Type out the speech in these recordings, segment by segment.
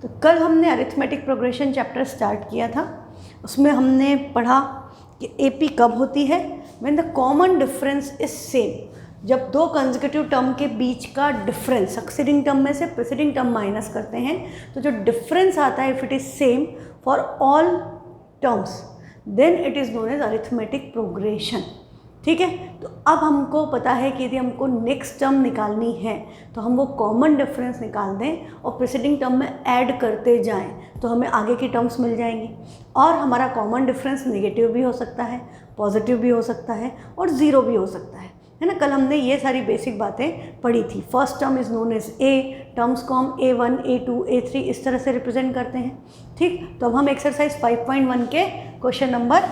तो कल हमने अरिथमेटिक प्रोग्रेशन चैप्टर स्टार्ट किया था, उसमें हमने पढ़ा कि एपी कब होती है, when the common difference is same. जब दो कंसेक्यूटिव टर्म के बीच का डिफरेंस सक्सीडिंग टर्म में से प्रीसीडिंग टर्म माइनस करते हैं तो जो डिफरेंस आता है if it is same for all terms then it is known as arithmetic progression. ठीक है, तो अब हमको पता है कि यदि हमको नेक्स्ट टर्म निकालनी है तो हम वो कॉमन डिफरेंस निकाल दें और प्रीसीडिंग टर्म में ऐड करते जाएं तो हमें आगे की टर्म्स मिल जाएंगी। और हमारा कॉमन डिफरेंस नेगेटिव भी हो सकता है, पॉजिटिव भी हो सकता है और ज़ीरो भी हो सकता है ना। कल हमने ये सारी बेसिक बातें पढ़ी थी। First term is known as A, terms को हम A1, A2, A3 इस तरह से रिप्रेजेंट करते हैं। ठीक, तो अब हम एक्सरसाइज 5.1 के क्वेश्चन नंबर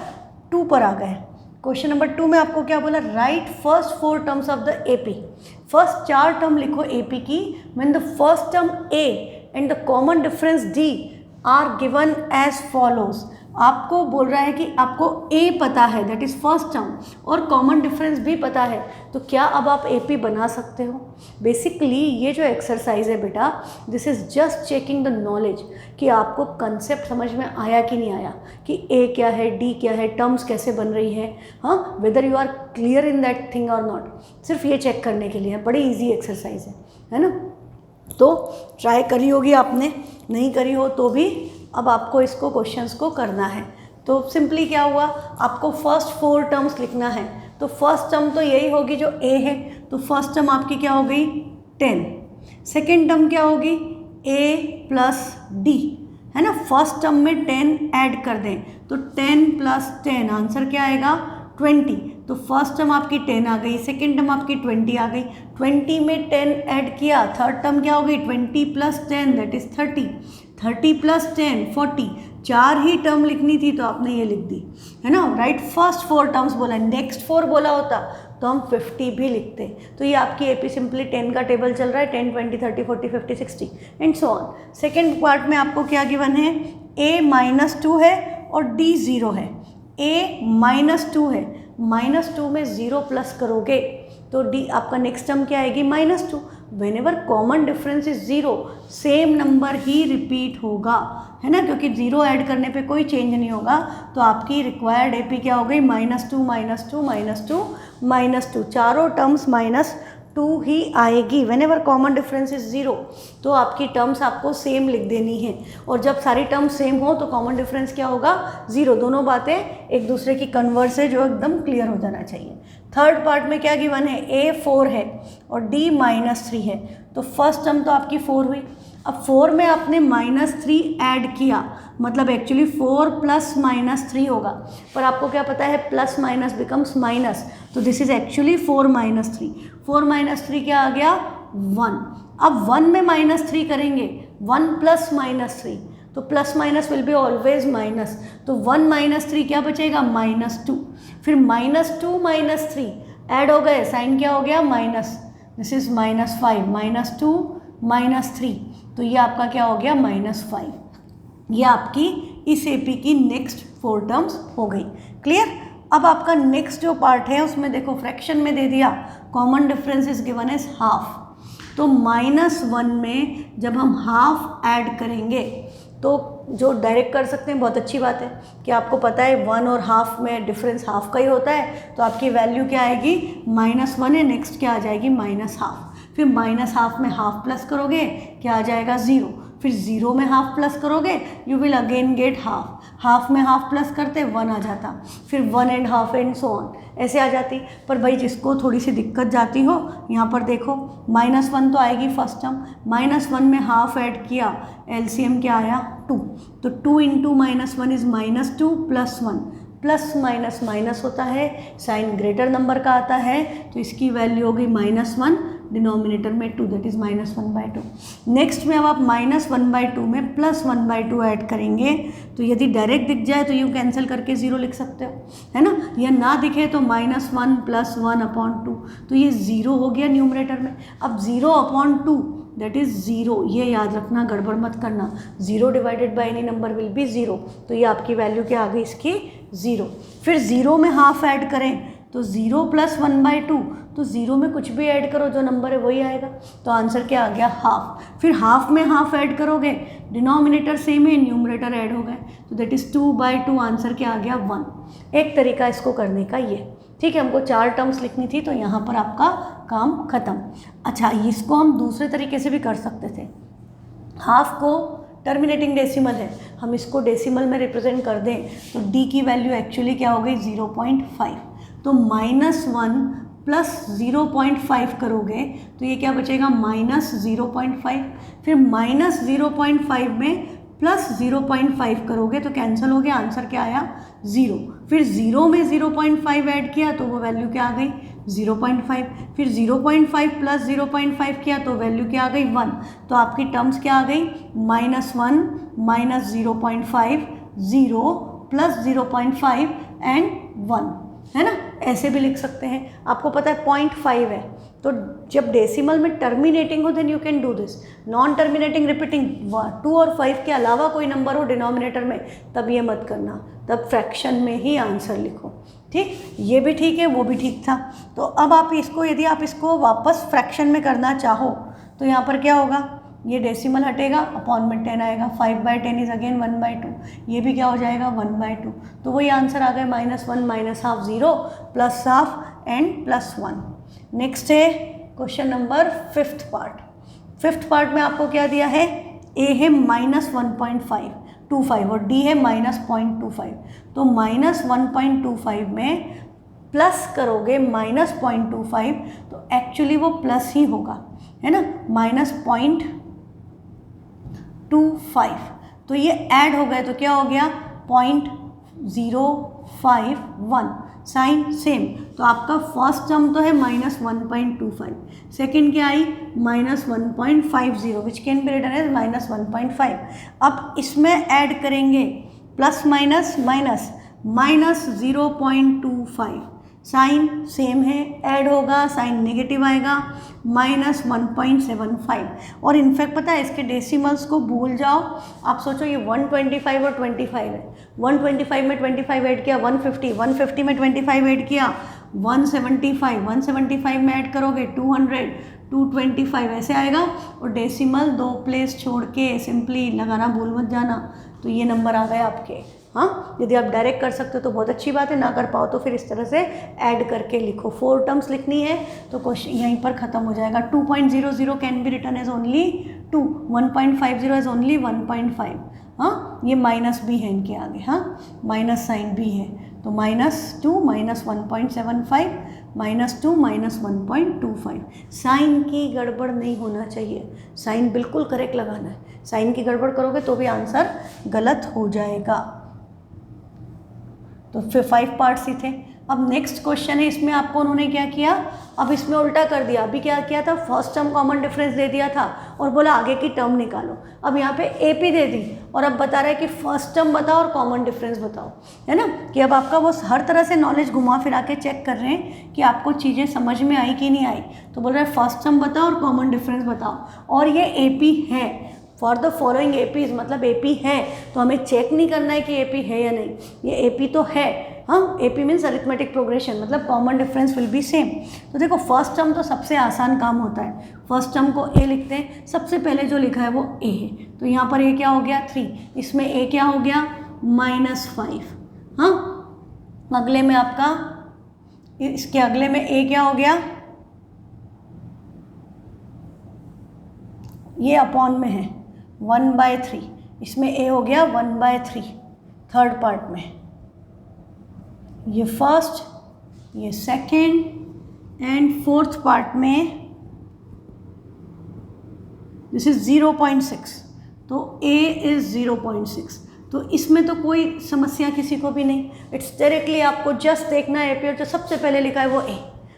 2 पर आ गए। क्वेश्चन नंबर 2 में आपको क्या बोला, write first 4 terms of the AP. First 4 term लिखो एपी की when the first term A and the common difference D are given as follows. आपको बोल रहा है कि आपको ए पता है, दैट इज़ फर्स्ट टर्म, और कॉमन डिफरेंस भी पता है, तो क्या अब आप एपी बना सकते हो। बेसिकली ये जो एक्सरसाइज है बेटा, this is just checking the knowledge कि आपको कंसेप्ट समझ में आया कि नहीं आया, कि ए क्या है, डी क्या है, टर्म्स कैसे बन रही है, हाँ, whether you are clear in that thing और नॉट। सिर्फ ये चेक करने के लिए है, बड़ी ईजी एक्सरसाइज है ना। तो ट्राई करी होगी आपने, नहीं करी हो तो भी अब आपको इसको क्वेश्चंस को करना है। तो सिंपली क्या हुआ, आपको फर्स्ट 4 टर्म्स लिखना है। तो फर्स्ट टर्म तो यही होगी जो ए है, तो फर्स्ट टर्म आपकी क्या हो गई 10। सेकेंड टर्म क्या होगी a प्लस डी, है ना। फर्स्ट टर्म में 10 ऐड कर दें तो 10 प्लस 10 आंसर क्या आएगा 20। तो फर्स्ट टर्म आपकी 10 आ गई, सेकेंड टर्म आपकी 20 आ गई, 20 में 10 ऐड किया, थर्ड टर्म क्या हो गई 20 plus 10 that is 30, 30 plus 10 40। 4 he term लिखनी थी तो आपने ये लिख दी, है ना। राइट, फर्स्ट 4 टर्म्स बोला, नेक्स्ट 4 बोला होता तो हम 50 भी लिखते। तो ये आपकी एपी सिंपली 10 का टेबल चल रहा है, 10 20 30 40 50 60 and so on. Second part में आपको क्या गिवन है, a-2 है और d 0 है। a-2 है, -2 में 0 प्लस करोगे तो d आपका नेक्स्ट टर्म क्या आएगी -2। When ever common difference is 0 same number he repeat होगा, है ना, क्योंकि 0 ऐड करने पे कोई चेंज नहीं होगा। तो आपकी रिक्वायर्ड एपी क्या हो गई -2 -2 -2 -2, चारों टर्म्स -2 ही आएगी। When ever common difference is 0 तो आपकी टर्म्स आपको सेम लिख देनी है, और जब सारी टर्म्स सेम हो तो कॉमन डिफरेंस क्या होगा 0। दोनों बातें एक दूसरे की कन्वर्स है जो एकदम क्लियर हो जाना चाहिए। थर्ड पार्ट में क्या गिवन है, a 4 है और d -3 है। तो फर्स्ट टर्म तो आपकी 4 हुई, अब 4 में आपने -3 ऐड किया, मतलब एक्चुअली 4 प्लस -3 होगा, पर आपको क्या पता है प्लस माइनस बिकम्स माइनस, तो दिस इज एक्चुअली 4 -3। 4 -3 क्या आ गया 1। अब 1 में -3 करेंगे, 1 प्लस -3, तो plus minus will be always minus, तो 1 -3 क्या बचेगा -2। फिर -2 -3 ऐड हो गए, साइन क्या हो गया माइनस, दिस इज -5, -2 -3, तो ये आपका क्या हो गया -5। ये आपकी इस एपी की नेक्स्ट 4 टर्म्स हो गई। क्लियर। अब आपका नेक्स्ट जो पार्ट है उसमें देखो फ्रैक्शन में दे दिया, common difference is given as half. तो -1 में जब हम हाफ ऐड करेंगे तो जो डायरेक्ट कर सकते हैं, बहुत अच्छी बात है कि आपको पता है 1 और हाफ में डिफरेंस हाफ का ही होता है, तो आपकी वैल्यू क्या आएगी -1 है, नेक्स्ट क्या आ जाएगी -हाफ। फिर -हाफ में हाफ प्लस करोगे क्या आ जाएगा 0, फिर 0 में हाफ प्लस करोगे you will again get half, half में हाफ प्लस करते 1 आ जाता, फिर 1 and half and so on ऐसे आ जाती। पर भाई जिसको थोड़ी सी दिक्कत जाती हो, यहाँ पर देखो -1 तो आएगी फर्स्ट टर्म, -1 में हाफ ऐड किया, एलसीएम क्या आया 2, तो 2 into -1 is -2 plus 1, plus minus minus होता है, साइन ग्रेटर नंबर का आता है, तो इसकी वैल्यू होगी -1, डिनोमिनेटर में 2 दैट इज़ -1/2। नेक्स्ट में अब आप -1/2 में +1/2 ऐड करेंगे, तो यदि डायरेक्ट दिख जाए तो यूँ कैंसिल करके 0 लिख सकते हो, है ना, या ना दिखे तो -1 + 1/2, तो ये 0 हो गया न्यूमरेटर में। अब 0/2 दैट इज़ 0, ये याद रखना, गड़बड़ मत करना, 0 divided by any number will be 0, तो ये आपकी वैल्यू क्या आ गई इसकी 0। फिर 0 में हाफ ऐड करें तो 0 + 1/2, तो 0 में कुछ भी ऐड करो जो नंबर है वही आएगा। तो आंसर क्या आ गया? हाफ। फिर हाफ में हाफ ऐड करोगे, डिनोमिनेटर सेम है, न्यूमरेटर ऐड हो गए, तो दैट इज़ 2/2। आंसर क्या आ गया? 1। एक तरीका इसको करने का ये, ठीक है। हमको 4 टर्म्स लिखनी थी तो यहाँ पर आपका काम खत्म। अच्छा, इसको हम दूसरे तरीके से भी कर सकते थे। हाफ को टर्मिनेटिंग डेसिमल है, हम इसको डेसिमल में रिप्रेजेंट कर दें तो d की वैल्यू एक्चुअली क्या हो गई? 0.5। तो -1 + 0.5 करोगे तो ये क्या बचेगा? -0.5। फिर -0.5 में +0.5 करोगे तो कैंसिल हो गया, आंसर क्या आया? 0। फिर 0 में 0.5 ऐड किया तो वो वैल्यू क्या आ गई? 0.5। फिर 0.5 + 0.5 किया तो वैल्यू क्या आ गई? 1। तो आपकी टर्म्स क्या आ गई? -1 -0.5, 0 + 0.5 एंड 1, है ना। ऐसे भी लिख सकते हैं। आपको पता है 0.5 है, तो जब डेसिमल में टर्मिनेटिंग हो then you can do this. Non terminating repeating 2 और 5 के अलावा कोई नंबर हो डिनोमिनेटर में तब ये मत करना, तब फ्रैक्शन में ही आंसर लिखो, ठीक। ये भी ठीक है, वो भी ठीक था। तो अब आप इसको, यदि आप इसको वापस फ्रैक्शन में करना चाहो तो यहाँ पर क्या होगा? ये डेसिमल हटेगा, अपॉन में 10 आएगा, 5/10 इज अगेन 1/2, ये भी क्या हो जाएगा? 1/2। तो वही आंसर आ गया, -1 -½ 0 +½ एंड +1। नेक्स्ट है question number 5th part. 5th part में आपको क्या दिया है? a है -1.525 और d है -0.25। तो -1.25 में प्लस करोगे -0.25 तो एक्चुअली वो प्लस ही होगा, है ना, -0.25। तो ये ऐड हो गए तो क्या हो गया? 0.051। साइन सेम, तो आपका फर्स्ट टर्म तो है -1.25, सेकेंड क्या आई? -1.50 which can be written as -1.5। अब इसमें ऐड करेंगे plus minus minus -0.25, sign same है, ऐड होगा, साइन नेगेटिव आएगा, -1.75। और इनफैक्ट पता है इसके डेसिमल्स को भूल जाओ, आप सोचो ये 125 और 25 है, 125 में 25 ऐड किया 150, 150 में 25 ऐड किया 175, 175 में ऐड करोगे 200, 225 ऐसे आएगा। और डेसिमल 2 प्लेस छोड़ के सिंपली लगाना भूल मत जाना, तो ये नंबर आ गए आपके। हाँ, यदि आप डायरेक्ट कर सकते हो तो बहुत अच्छी बात है, ना कर पाओ तो फिर इस तरह से ऐड करके लिखो। 4 टर्म्स लिखनी है तो क्वेश्चन यहीं पर ख़त्म हो जाएगा। 2.00 can be written as only 2, 1.50 as only 1.5। हाँ, ये माइनस भी है इनके आगे, हाँ माइनस साइन भी है, तो -2 -1.75, -2 -1.25। साइन की गड़बड़ नहीं होना चाहिए, साइन बिल्कुल करेक्ट लगाना है, साइन की गड़बड़ करोगे तो भी आंसर गलत हो जाएगा। तो फिर 5 पार्ट्स ही थे। अब नेक्स्ट क्वेश्चन है, इसमें आपको उन्होंने क्या किया? अब इसमें उल्टा कर दिया। अभी क्या किया था? फर्स्ट टर्म कॉमन डिफरेंस दे दिया था और बोला आगे की टर्म निकालो। अब यहाँ पे AP दे दी और अब बता रहा है कि फर्स्ट टर्म बताओ और कॉमन डिफरेंस बताओ, है ना, कि अब आपका वो हर तरह से नॉलेज घुमा फिरा के चेक कर रहे हैं कि आपको चीज़ें समझ में आई कि नहीं आई। तो बोल रहा है फर्स्ट टर्म बताओ और कॉमन डिफरेंस बताओ, और ये AP है। फॉर द फॉलोइंग APs, मतलब AP है तो हमें चेक नहीं करना है कि AP है या नहीं, ये AP तो है। हाँ, AP मीन्स अरिथमेटिक प्रोग्रेशन, मतलब common difference will B same. तो देखो फर्स्ट टर्म तो सबसे आसान काम होता है, फर्स्ट टर्म को A लिखते हैं, सबसे पहले जो लिखा है वो A है, तो यहाँ पर A क्या हो गया 3, इसमें A क्या हो गया -5। हाँ, अगले में आपका, इसके अगले में A क्या हो गया, ये अपॉन में है 1/3, इसमें A हो गया 1/3 थर्ड पार्ट में, ये फर्स्ट, ये सेकेंड एंड फोर्थ पार्ट में दिस इज 0.6, तो A इज 0.6। तो इसमें तो कोई समस्या किसी को भी नहीं, इट्स डायरेक्टली आपको जस्ट देखना है AP और जो सबसे पहले लिखा है वो A।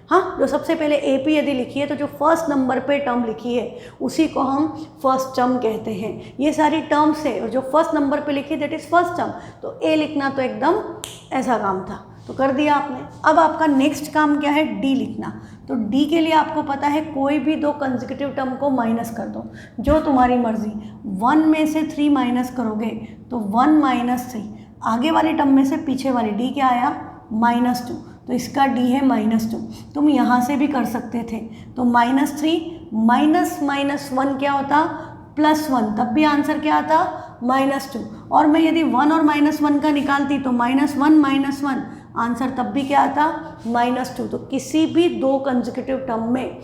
हाँ, जो सबसे पहले AP यदि लिखी है तो जो फर्स्ट नंबर पे टर्म लिखी है उसी को हम फर्स्ट टर्म कहते हैं। ये सारी टर्म्स है और जो फर्स्ट नंबर पे लिखी दैट इज़ फर्स्ट टर्म, तो A लिखना तो एकदम ऐसा काम था, तो कर दिया आपने। अब आपका नेक्स्ट काम क्या है? D लिखना। तो D के लिए आपको पता है कोई भी 2 कंसेक्यूटिव टर्म को माइनस कर दो, जो तुम्हारी मर्जी। 1 में से 3 माइनस करोगे तो 1 - 3, आगे वाले टर्म में से पीछे वाली D क्या आया? -2, तो इसका डी है -2। तुम यहाँ से भी कर सकते थे, तो -3 माइनस -1 क्या होता, +1, तब भी आंसर क्या आता, -2। और मैं यदि 1 और -1 का निकालती तो -1 -1 आंसर तब भी क्या आता, -2। तो किसी भी दो कंसेक्यूटिव टर्म में,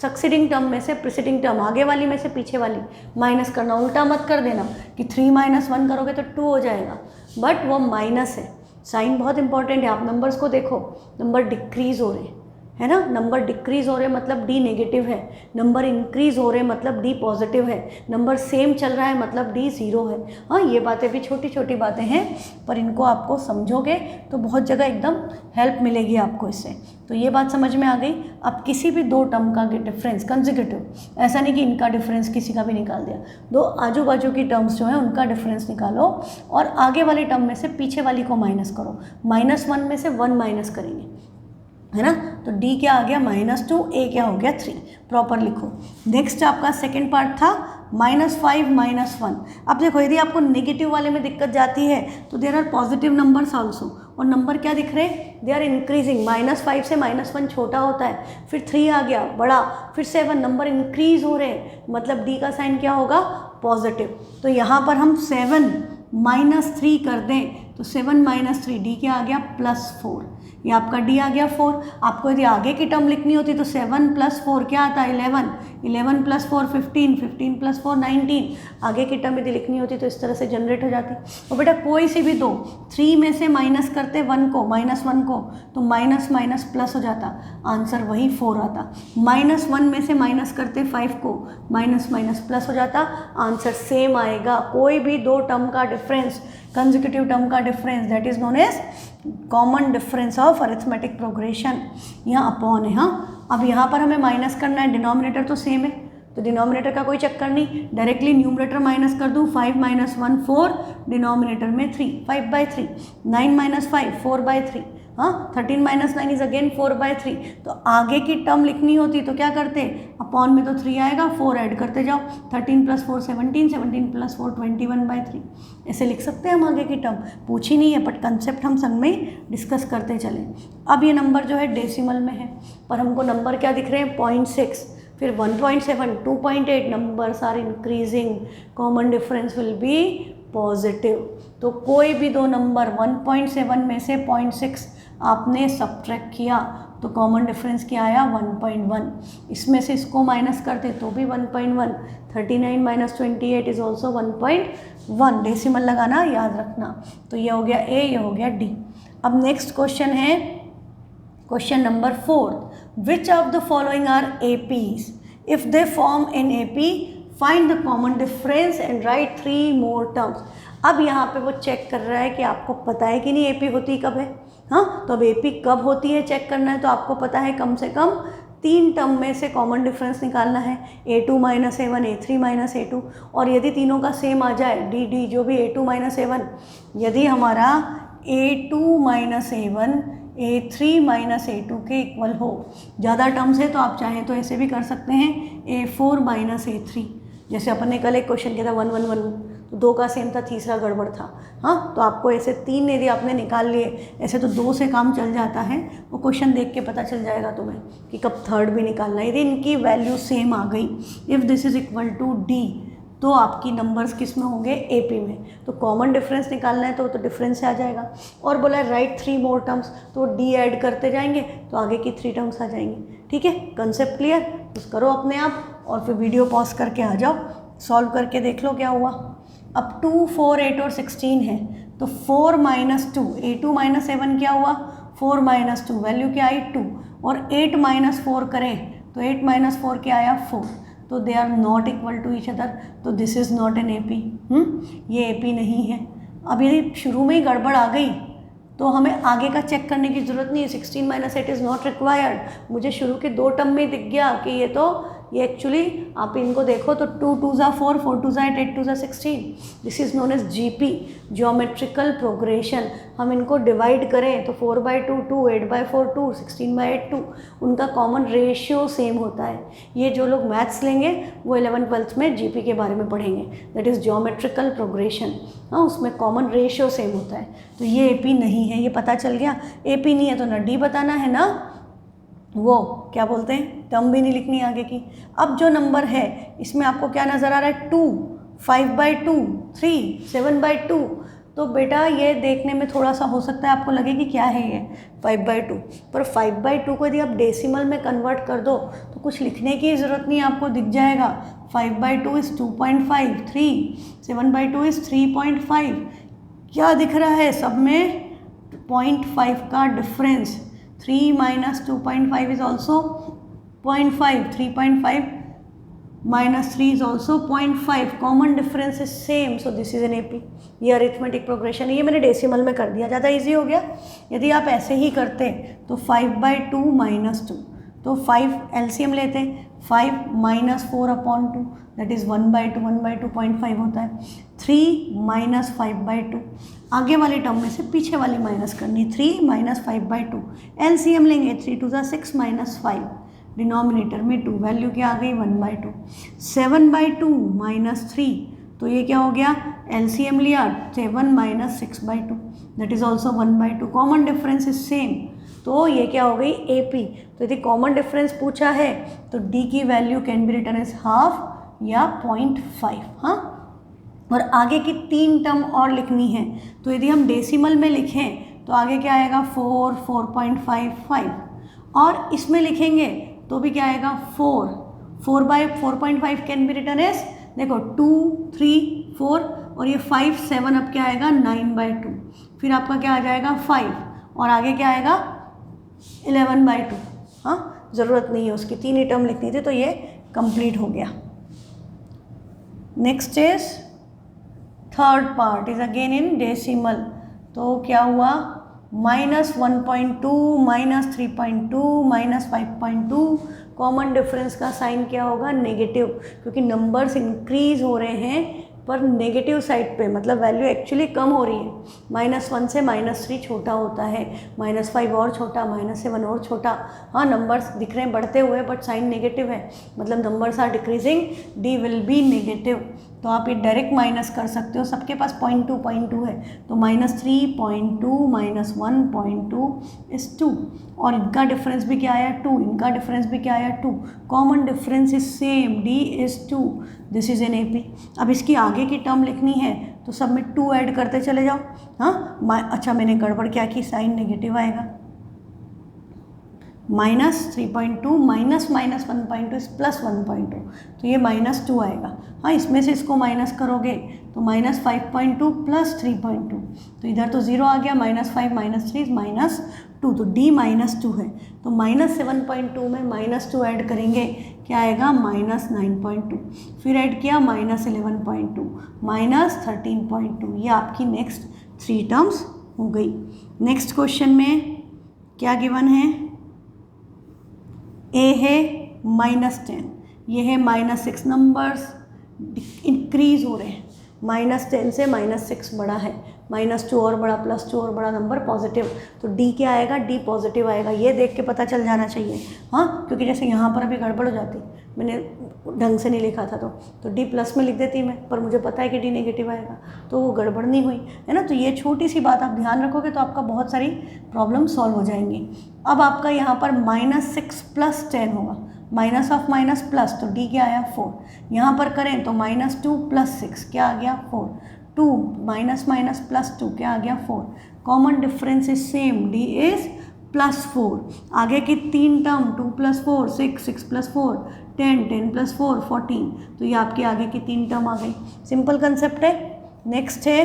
सक्सीडिंग टर्म में से प्रीसीडिंग टर्म, आगे वाली में से पीछे वाली माइनस करना, उल्टा मत कर देना कि 3 - 1 करोगे तो 2 हो जाएगा, बट वो माइनस है। साइन बहुत इंपॉर्टेंट है। आप नंबर्स को देखो, नंबर डिक्रीज हो रहे हैं, है ना, नंबर डिक्रीज हो रहे मतलब डी नेगेटिव है, नंबर इंक्रीज हो रहे मतलब डी पॉजिटिव है, नंबर सेम चल रहा है मतलब डी 0 है। हाँ, ये बातें भी छोटी छोटी बातें हैं, पर इनको आपको समझोगे तो बहुत जगह एकदम हेल्प मिलेगी आपको इससे। तो ये बात समझ में आ गई। अब किसी भी दो टर्म का डिफरेंस कंसेक्यूटिव, ऐसा नहीं कि इनका डिफरेंस किसी का भी निकाल दिया, दो आजू बाजू की टर्म्स जो है उनका डिफरेंस निकालो और आगे वाली टर्म में से पीछे वाली को माइनस करो। -1 में से 1 माइनस करेंगे, है ना, तो D क्या आ गया, -2, A क्या हो गया 3, प्रॉपर लिखो। नेक्स्ट आपका सेकेंड पार्ट था -5 -1। अब देखो, यदि आपको नेगेटिव वाले में दिक्कत जाती है तो there are positive numbers also, और नंबर क्या दिख रहे हैं, दे आर इंक्रीजिंग। -5 से -1 छोटा होता है, फिर 3 आ गया बड़ा, फिर 7, नंबर इंक्रीज हो रहे हैं, मतलब D का साइन क्या होगा, पॉजिटिव। तो यहाँ पर हम 7 -3 कर दें तो 7 - 3 D क्या आ गया, +4, ये आपका D आ गया 4। आपको यदि आगे की टर्म लिखनी होती तो 7 + 4 क्या आता है, 11, 11 + 4 15, 15 + 4 19। आगे की टर्म यदि लिखनी होती तो इस तरह से जनरेट हो जाती। और बेटा कोई सी भी दो 3 में से माइनस करते 1 को, -1 को, तो माइनस माइनस प्लस हो जाता, आंसर वही 4 आता। -1 में से माइनस करते 5 को, माइनस माइनस प्लस हो जाता, आंसर सेम आएगा। कोई भी दो टर्म का डिफरेंस, कंसेक्यूटिव टर्म का difference, that is known as common difference of arithmetic progression. यहाँ अपॉन है। हाँ, अब यहाँ पर हमें माइनस करना है, डिनोमिनेटर तो सेम है तो डिनोमिनेटर का कोई चक्कर नहीं, डायरेक्टली न्यूमरेटर माइनस कर दूँ, 5 - 1 4, डिनोमिनेटर में 3, 5/3, 9 - 5 4/3, हाँ, 13 - 9 इज अगेन 4/3। तो आगे की टर्म लिखनी होती तो क्या करते, अपॉन में तो 3 आएगा, 4 ऐड करते जाओ, 13 + 4 17, 17 + 4 21/3, ऐसे लिख सकते हैं हम आगे की टर्म। पूछी नहीं है बट कंसेप्ट हम संग में डिस्कस करते चले। अब ये नंबर जो है डेसिमल में है, पर हमको नंबर क्या दिख रहे हैं, 0.6, फिर 1.7, 2.8, numbers are increasing, common difference will be positive. तो कोई भी दो नंबर 1.7 में से 0.6 आपने सब्ट्रैक्ट किया तो कॉमन डिफरेंस क्या आया, 1.1। इसमें से इसको माइनस करते तो भी 1.1, 39 - 28 इज ऑल्सो 1.1। डेसिमल लगाना याद रखना। तो ये हो गया A, ये हो गया D। अब नेक्स्ट क्वेश्चन है question number 4, which of the following are APs? If they form an AP, find the common difference and write 3 more terms. अब यहाँ पे वो चेक कर रहा है कि आपको पता है कि नहीं AP होती कब है। हाँ, तो अब AP कब होती है चेक करना है, तो आपको पता है कम से कम 3 टर्म में से कॉमन डिफरेंस निकालना है, A2 - A1, A3 - A2, और यदि तीनों का सेम आ जाए, D जो भी A2 - A1, यदि हमारा A2 - A1 A3 - A2 के इक्वल हो, ज़्यादा टर्म्स है तो आप चाहें तो ऐसे भी कर सकते हैं, A4 - A3, जैसे अपन ने कल एक क्वेश्चन किया था 1 1 1, तो 2 का सेम था, तीसरा गड़बड़ था। हाँ, तो आपको ऐसे 3 यदि आपने निकाल लिए, ऐसे तो 2 से काम चल जाता है, वो क्वेश्चन देख के पता चल जाएगा तुम्हें कि कब थर्ड भी निकालना है। यदि इनकी वैल्यू सेम आ गई, if this is equal to D, तो आपकी नंबर्स किस में होंगे, AP में। तो कॉमन डिफरेंस निकालना है तो डिफरेंस से आ जाएगा। और बोला राइट 3 मोर टर्म्स, तो D ऐड करते जाएंगे तो आगे की 3 टर्म्स आ जाएंगी। ठीक है, कंसेप्ट क्लियर? तो करो अपने आप और फिर वीडियो पॉज करके आ जाओ, सॉल्व करके देख लो क्या हुआ। अब 2, 4, 8 और 16 है, तो 4 - 2, A2 - A1 क्या हुआ, 4 - 2, वैल्यू क्या आई 2, और 8 - 4 करें तो 8 - 4 क्या आया 4, तो they are not equal to each other, तो this is not an AP। ये AP नहीं है। अब यदि शुरू में ही गड़बड़ आ गई तो हमें आगे का चेक करने की ज़रूरत नहीं है, 16 - 8 इज़ नॉट रिक्वायर्ड। मुझे शुरू के 2 टर्म में दिख गया कि ये तो ये एक्चुअली आप इनको देखो तो 2 2s are 4, 4 2s are 8, 8 2s are 16. This is known as GP, geometrical progression. हम इनको डिवाइड करें तो 4/2 2, 8/4 2, 16/8 2. उनका कॉमन रेशियो सेम होता है. ये जो लोग मैथ्स लेंगे वो 11th 12th में GP के बारे में पढ़ेंगे, दैट इज़ ज्योमेट्रिकल प्रोग्रेशन. हाँ, उसमें कॉमन रेशियो सेम होता है. तो ये AP नहीं है, ये पता चल गया. AP नहीं है तो ना D बताना है ना वो क्या बोलते हैं, टर्म भी नहीं लिखनी आगे की. अब जो नंबर है इसमें आपको क्या नज़र आ रहा है, 2, 5/2, 3, 7/2. तो बेटा ये देखने में थोड़ा सा हो सकता है आपको लगे कि क्या है ये 5/2, पर 5/2 को यदि आप डेसिमल में कन्वर्ट कर दो तो कुछ लिखने की ज़रूरत नहीं, आपको दिख जाएगा. 5/2 इज़ 2.5, 3, 7/2 इज़ 3.5. क्या दिख रहा है सब में, 0.5 का difference. 3 minus 2.5 is also 0.5, 3.5 minus 3 is also 0.5. common difference is same, so this is an AP. ये अरिथमेटिक प्रोग्रेशन है. ये मैंने डेसिमल में कर दिया, ज़्यादा इजी हो गया. यदि आप ऐसे ही करते तो 5/2 minus 2, तो 5 LCM लेते, 5 minus 4/2 दैट इज़ 1/2, 1/2 0.5 होता है. 3 minus 5/2, आगे वाली टर्म में से पीछे वाली माइनस करनी. 3 minus 5/2, LCM लेंगे, 3 2s are 6 minus 5, डिनोमिनेटर में 2, वैल्यू क्या आ गई 1/2. 7/2 minus 3, तो ये क्या हो गया, LCM लिया, 7 minus 6/2 that is also 1/2. Common difference is same, तो ये क्या हो गई AP. तो यदि कॉमन डिफरेंस पूछा है तो D की value can be written as half या 0.5. हाँ, और आगे की 3 टर्म और लिखनी है. तो यदि हम डेसिमल में लिखें तो आगे क्या आएगा 4, 4.55, और इसमें लिखेंगे तो भी क्या आएगा 4, 4/4.5 कैन बी रिटन एज, देखो 2, 3, 4 और ये 5, 7, अब क्या आएगा 9/2. फिर आपका क्या आ जाएगा 5 और आगे क्या आएगा 11/2. हाँ, ज़रूरत नहीं है उसकी, 3 ही टर्म लिखनी थी, तो ये कंप्लीट हो गया. Next is third part is again in decimal. तो क्या हुआ, -1.2, -3.2, -5.2. कॉमन डिफरेंस का साइन क्या होगा, नेगेटिव, क्योंकि नंबर्स इंक्रीज हो रहे हैं पर नेगेटिव साइड पे, मतलब वैल्यू एक्चुअली कम हो रही है. -1 से -3 छोटा होता है, -5 और छोटा, -7 और छोटा. हाँ, नंबर्स दिख रहे हैं बढ़ते हुए बट साइन नेगेटिव है, मतलब numbers are decreasing, D will be negative. तो आप ये डायरेक्ट माइनस कर सकते हो, सबके पास 0.2 है, तो -3.2 -1.2 इज 2, और इनका डिफरेंस भी क्या आया 2, इनका डिफरेंस भी क्या आया 2. Common difference is same, D is 2. This is an AP. अब इसकी आगे की टर्म लिखनी है तो सब में 2 ऐड करते चले जाओ. हाँ, अच्छा मैंने गड़बड़ क्या की, साइन नेगेटिव आएगा. -3.2 -1.2 इज +1.2, तो ये -2 आएगा. हाँ, इसमें से इसको माइनस करोगे तो -5.2 + 3.2, तो इधर तो 0 आ गया, -5 - 3 इज -2, तो D -2 है. तो -7.2 में -2 ऐड करेंगे, क्या आएगा -9.2, फिर ऐड किया -11.2, -13.2. ये आपकी नेक्स्ट 3 टर्म्स हो गई. नेक्स्ट क्वेश्चन में क्या गिवन है, A है -10, ये है -6. नंबर्स इंक्रीज हो रहे हैं, -10 से -6 बड़ा है, -2 और बड़ा, +2 और बड़ा, नंबर पॉजिटिव. तो D क्या आएगा, D पॉजिटिव आएगा. ये देख के पता चल जाना चाहिए. हाँ, क्योंकि जैसे यहाँ पर अभी गड़बड़ हो जाती, मैंने ढंग से नहीं लिखा था तो D प्लस में लिख देती मैं, पर मुझे पता है कि D नेगेटिव आएगा, तो वो गड़बड़ नहीं हुई है ना. तो ये छोटी सी बात आप ध्यान रखोगे तो आपका बहुत सारी प्रॉब्लम सॉल्व हो जाएंगी. अब आपका यहाँ पर -6 + 10 होगा, माइनस ऑफ माइनस प्लस, तो D क्या आया 4. यहाँ पर करें तो -2 + 6 क्या आ गया 4. 2 माइनस +2 क्या आ गया 4. Common difference is same, D is +4. आगे की 3 टर्म 2 + 4 6, 6 + 4 10, 10 + 4 14, तो ये आपके आगे की 3 टर्म आ गई. सिंपल कंसेप्ट है. नेक्स्ट है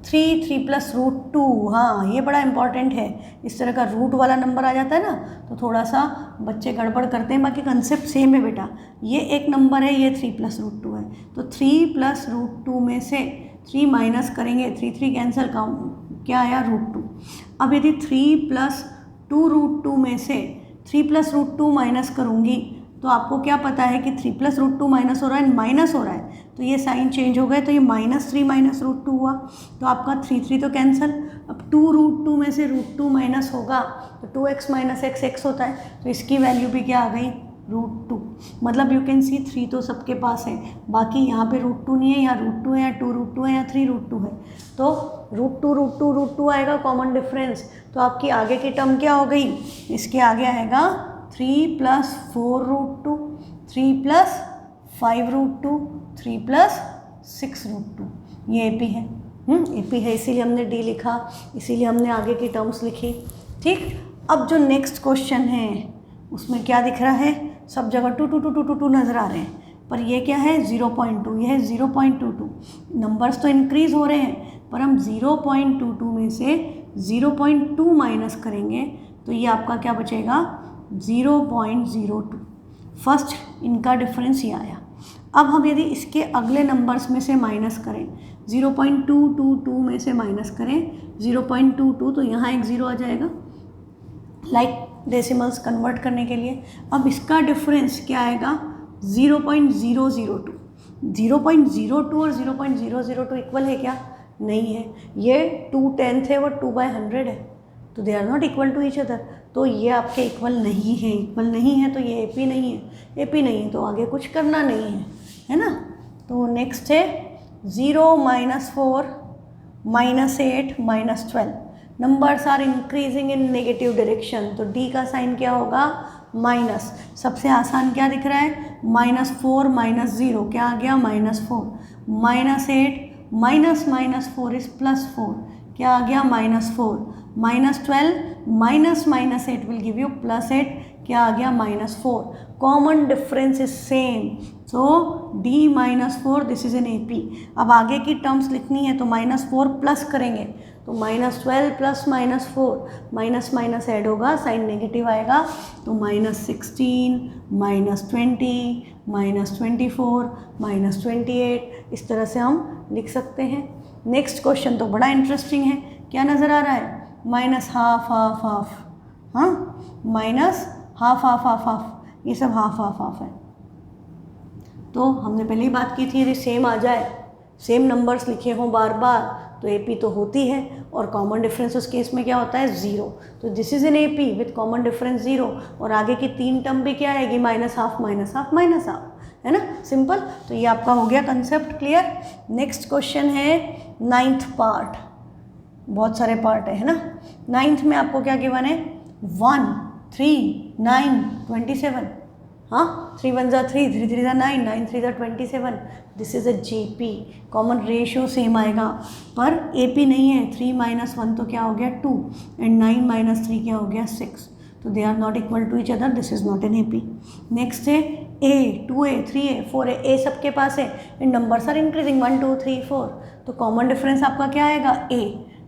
3 + √2. हाँ, ये बड़ा इंपॉर्टेंट है. इस तरह का रूट वाला नंबर आ जाता है ना तो थोड़ा सा बच्चे गड़बड़ करते हैं, बाकी कंसेप्ट सेम है बेटा. ये एक नंबर है, ये 3 + √2 है, तो 3 + √2 में से 3 माइनस करेंगे, 3 कैंसिल, क्या आया √2. अब यदि 3 + 2√2 में से 3 प्लस रूट 2 माइनस करूँगी तो आपको क्या पता है कि 3 प्लस रूट 2 माइनस हो रहा है, माइनस हो रहा है, तो ये साइन चेंज हो गए, तो ये -3 माइनस रूट 2 हुआ, तो आपका 3 तो कैंसिल। अब 2 रूट 2 में से रूट 2 माइनस होगा तो 2x माइनस एक्स एक्स होता है, तो इसकी वैल्यू भी क्या आ गई, रूट 2। मतलब यू कैन सी 3 तो सबके पास है, बाकी यहाँ पे रूट 2 नहीं है, यहाँ रूट 2 है, या 2 रूट 2 है, या 3 रूट 2 है, तो रूट 2 आएगा कॉमन डिफरेंस। तो आपकी आगे की टर्म क्या हो गई, इसके आगे आएगा 3 plus 4 root 2, 3 plus 5 root 2, 3 plus 6 root 2, ये AP है। AP है इसीलिए हमने D लिखा, इसीलिए हमने आगे की टर्म्स लिखी। ठीक, अब जो नेक्स्ट क्वेश्चन है उसमें क्या दिख रहा है, सब जगह 2 2 2 2 2 2 नज़र आ रहे हैं, पर ये क्या है 0.2, ये है 0.22। नंबर्स तो इंक्रीज हो रहे हैं, पर हम 0.22 में से 0.2 माइनस करेंगे तो ये आपका क्या बचेगा, 0.02। फर्स्ट इनका डिफरेंस ये आया। अब हम यदि इसके अगले नंबर्स में से माइनस करें, 0.222 में से माइनस करें 0.22, तो यहाँ एक 0 आ जाएगा, लाइक डेसिमल्स कन्वर्ट करने के लिए। अब इसका डिफरेंस क्या आएगा, 0.002। 0.02 और 0.002 इक्वल है क्या, नहीं है, ये 2/10 है और 2/100 है, तो they are not equal to each other, तो ये आपके इक्वल नहीं है। इक्वल नहीं है तो ये AP नहीं है, AP नहीं है तो आगे कुछ करना नहीं है ना। तो नेक्स्ट है 0 -4 -8 -12, numbers are increasing in negative direction, तो D का साइन क्या होगा, माइनस। सबसे आसान क्या दिख रहा है, -4 -0 क्या आ गया, -4, -8 -4 इज +4 क्या आ गया, -4, -12 -8 विल गिव यू +8 क्या आ गया, -4। Common difference is same, so D -4 this is an AP। अब आगे की टर्म्स लिखनी है तो -4 प्लस करेंगे तो -12 प्लस -4, माइनस माइनस ऐड होगा, साइन नेगेटिव आएगा, तो -16 -20 -24 -28, इस तरह से हम लिख सकते हैं। नेक्स्ट क्वेश्चन तो बड़ा इंटरेस्टिंग है, क्या नज़र आ रहा है, -12 हाँ, -12 ये सब हाफ है। तो हमने पहले ही बात की थी, यदि सेम आ जाए, सेम नंबर्स लिखे हों बार बार, तो AP तो होती है, और कॉमन डिफरेंस उस केस में क्या होता है, 0। तो this is an AP with common difference 0, और आगे की 3 टर्म भी क्या आएगी, -12 है ना, सिंपल। तो ये आपका हो गया कंसेप्ट क्लियर। नेक्स्ट क्वेश्चन है 9th पार्ट, बहुत सारे पार्ट है ना। 9th में आपको क्या गिवन है, 1 3 9 27, हाँ, 3 1 ज़ा 3, 3 3 ज़ा 9, 9 3 ज़ा 27, this is a JP। Common ratio same आएगा, पर AP नहीं है, 3 - 1 तो क्या हो गया 2, एंड 9 - 3 क्या हो गया 6, तो they are not equal to each other, this is not an AP। Next है A 2A 3A 4A, A सबके पास है, एंड नंबर्स आर इंक्रीजिंग 1 2 3 4, तो कॉमन डिफरेंस आपका क्या आएगा, A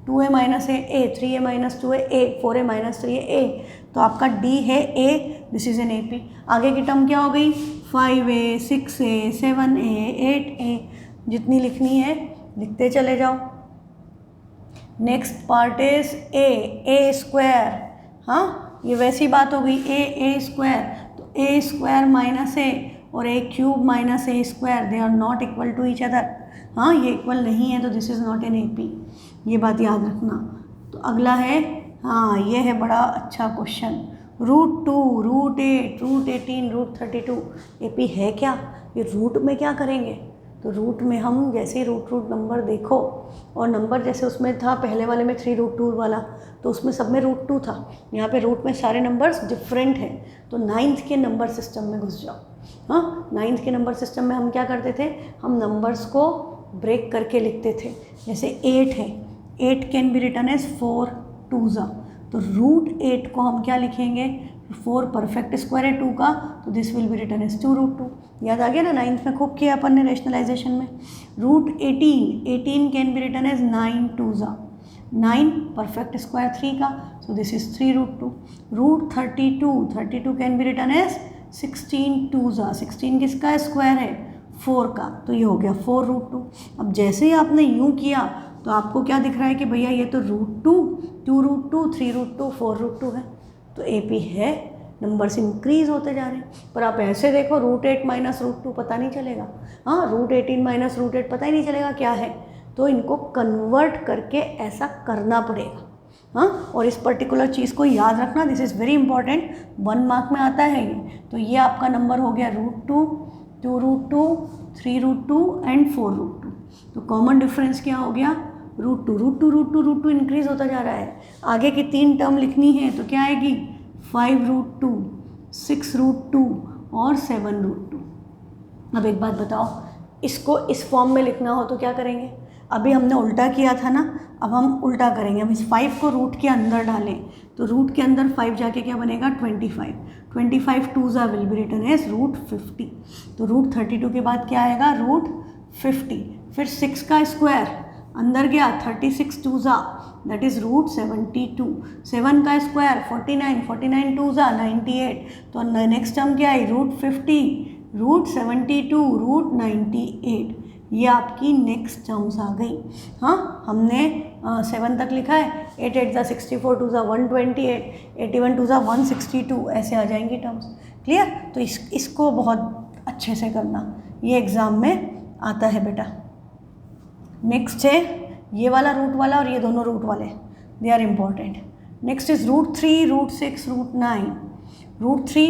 2A - A 3A - 2A A 4A - 3A A, तो आपका D है A, this is an AP। आगे की टर्म क्या हो गई, 5A 6A 7A 8A, जितनी लिखनी है लिखते चले जाओ। Next part is A square, हाँ, ये वैसी बात हो गई, A स्क्वायर, तो A स्क्वायर -A और A cube -A square, they are not equal to each other, हाँ, ये इक्वल नहीं है, तो this is not an AP, ये बात याद रखना। तो अगला है, हाँ, ये है बड़ा अच्छा क्वेश्चन, √2 √8 √18 √32, AP है क्या, ये रूट में क्या करेंगे, तो रूट में हम जैसे रूट नंबर देखो, और नंबर जैसे उसमें था पहले वाले में 3√2 वाला, तो उसमें सब में √2 था, यहाँ पे रूट में सारे नंबर्स डिफरेंट हैं, तो 9th के नंबर सिस्टम में घुस जाओ। हाँ, 9th के नंबर सिस्टम में हम क्या करते थे, हम नंबर्स को ब्रेक करके लिखते थे, जैसे 8 है, 8 कैन बी रिटन एज 4 2 ज़ा, तो √8 को हम क्या लिखेंगे, 4 परफेक्ट स्क्वायर है 2 का, तो this will be written as 2√2, याद आ गया ना, 9th में खूब किया अपन ने रेशनलाइजेशन में। √18 कैन बी रिटन एज 9 2 ज़ा, 9 परफेक्ट स्क्वायर 3 का, so this is 3√2। √32 can be written as 16 2 ज़ा, 16 किसका स्क्वायर है, 4 का, तो ये हो गया 4√2। अब जैसे ही आपने यूँ किया तो आपको क्या दिख रहा है कि भैया ये तो √2 2√2 3√2 4√2 है, तो AP है नंबर्स इंक्रीज होते जा रहे हैं। पर आप ऐसे देखो √8 माइनस √2 पता नहीं चलेगा, हाँ √18 माइनस √8 पता ही नहीं चलेगा क्या है। तो इनको कन्वर्ट करके ऐसा करना पड़ेगा, हाँ। और इस पर्टिकुलर चीज़ को याद रखना, this is very important, 1 mark में आता है ये। तो ये आपका नंबर हो गया √2, 2√2, 3√2 एंड 4√2। तो कॉमन डिफरेंस क्या हो गया, √2 इंक्रीज होता जा रहा है। आगे की 3 टर्म लिखनी है तो क्या आएगी, 5√2, 6√2 और 7√2। अब एक बात बताओ, इसको इस फॉर्म में लिखना हो तो क्या करेंगे, अभी हमने उल्टा किया था ना, अब हम उल्टा करेंगे। अब इस 5 को रूट के अंदर डालें तो रूट के अंदर 5 जाके क्या बनेगा, 25 2 विल बी रिटन एज √50। तो √32 के बाद क्या आएगा, √50। फिर 6 का स्क्वायर अंदर गया, 36 2 दैट इज √72। 7 का स्क्वायर 49 2 98। तो नेक्स्ट टर्म क्या है, √50, √72, √98। ये आपकी नेक्स्ट टर्म्स आ गई, हाँ। हमने 7 तक लिखा है, 8 8 64, 2 128, 81 2 162, ऐसे आ जाएंगी टर्म्स। क्लियर। तो इसको बहुत अच्छे से करना, ये एग्ज़ाम में आता है बेटा। नेक्स्ट है ये वाला रूट वाला और ये दोनों रूट वाले, they are important. Next is √3, √6, √9। √3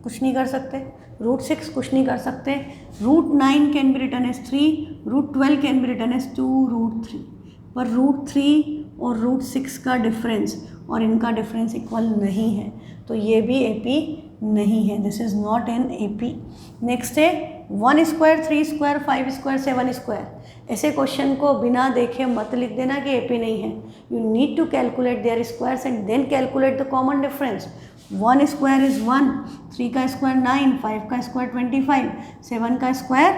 कुछ नहीं कर सकते, √6 कुछ नहीं कर सकते, √9 can be written as 3, √12 can be written as 2√3। पर √3 और √6 का डिफरेंस और इनका डिफरेंस इक्वल नहीं है, तो ये भी एपी नहीं है, this is not an AP. Next है 1 स्क्वायर, 3 स्क्वायर, 5 स्क्वायर, 7 स्क्वायर। ऐसे क्वेश्चन को बिना देखे मत लिख देना कि एपी नहीं है। You need to calculate their squares and then calculate the common difference. 1 square is 1, 3 का स्क्वायर 9, 5 का स्क्वायर 25, 7 का स्क्वायर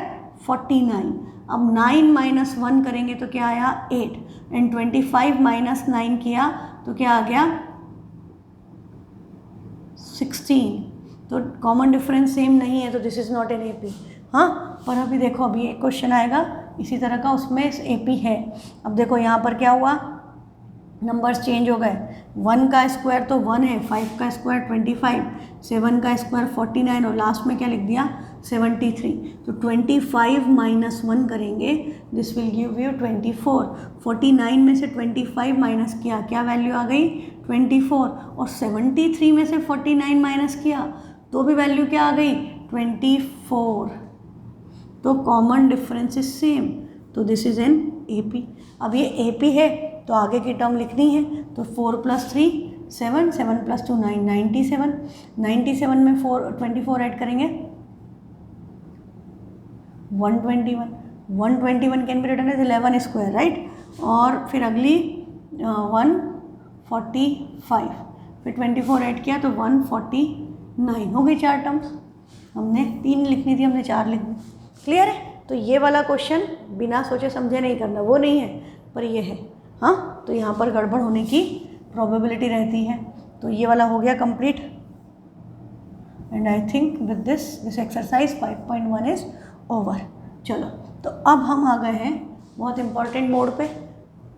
49। अब 9 माइनस 1 करेंगे तो क्या आया, 8, एंड 25 माइनस 9 किया तो क्या आ गया, 16। तो कॉमन डिफरेंस सेम नहीं है, तो this is not an AP, हाँ। पर अभी देखो, अभी एक क्वेश्चन आएगा इसी तरह का, उसमें एपी है। अब देखो यहाँ पर क्या हुआ, नंबर्स चेंज हो गए। 1 का स्क्वायर तो 1 है, 5 का स्क्वायर 25, 7 का स्क्वायर 49 और लास्ट में क्या लिख दिया, 73। तो 25 माइनस 1 करेंगे, दिस विल गिव यू 24। 49 में से 25 माइनस किया, क्या वैल्यू आ गई, 24। और 73 में से 49 माइनस किया तो भी वैल्यू क्या आ गई, 24। तो कॉमन डिफरेंस इज सेम, तो दिस इज एन एपी। अब ये एपी है तो आगे की टर्म लिखनी है, तो 4 + 3 7, 7 + 2 9, 97। 97 में 24 ऐड करेंगे 121। 121 can be written as 11 square, right. और फिर अगली 145, फिर 24 ऐड किया तो 149 हो गई। 4 टर्म्स, हमने 3 लिखनी थी, हमने 4 लिख दी। क्लियर है। तो ये वाला क्वेश्चन बिना सोचे समझे नहीं करना, वो नहीं है, पर ये है, हाँ। तो यहाँ पर गड़बड़ होने की प्रोबेबिलिटी रहती है। तो ये वाला हो गया complete, and I think with this exercise 5.1 is over. चलो, तो अब हम आ गए हैं बहुत इंपॉर्टेंट मोड पे,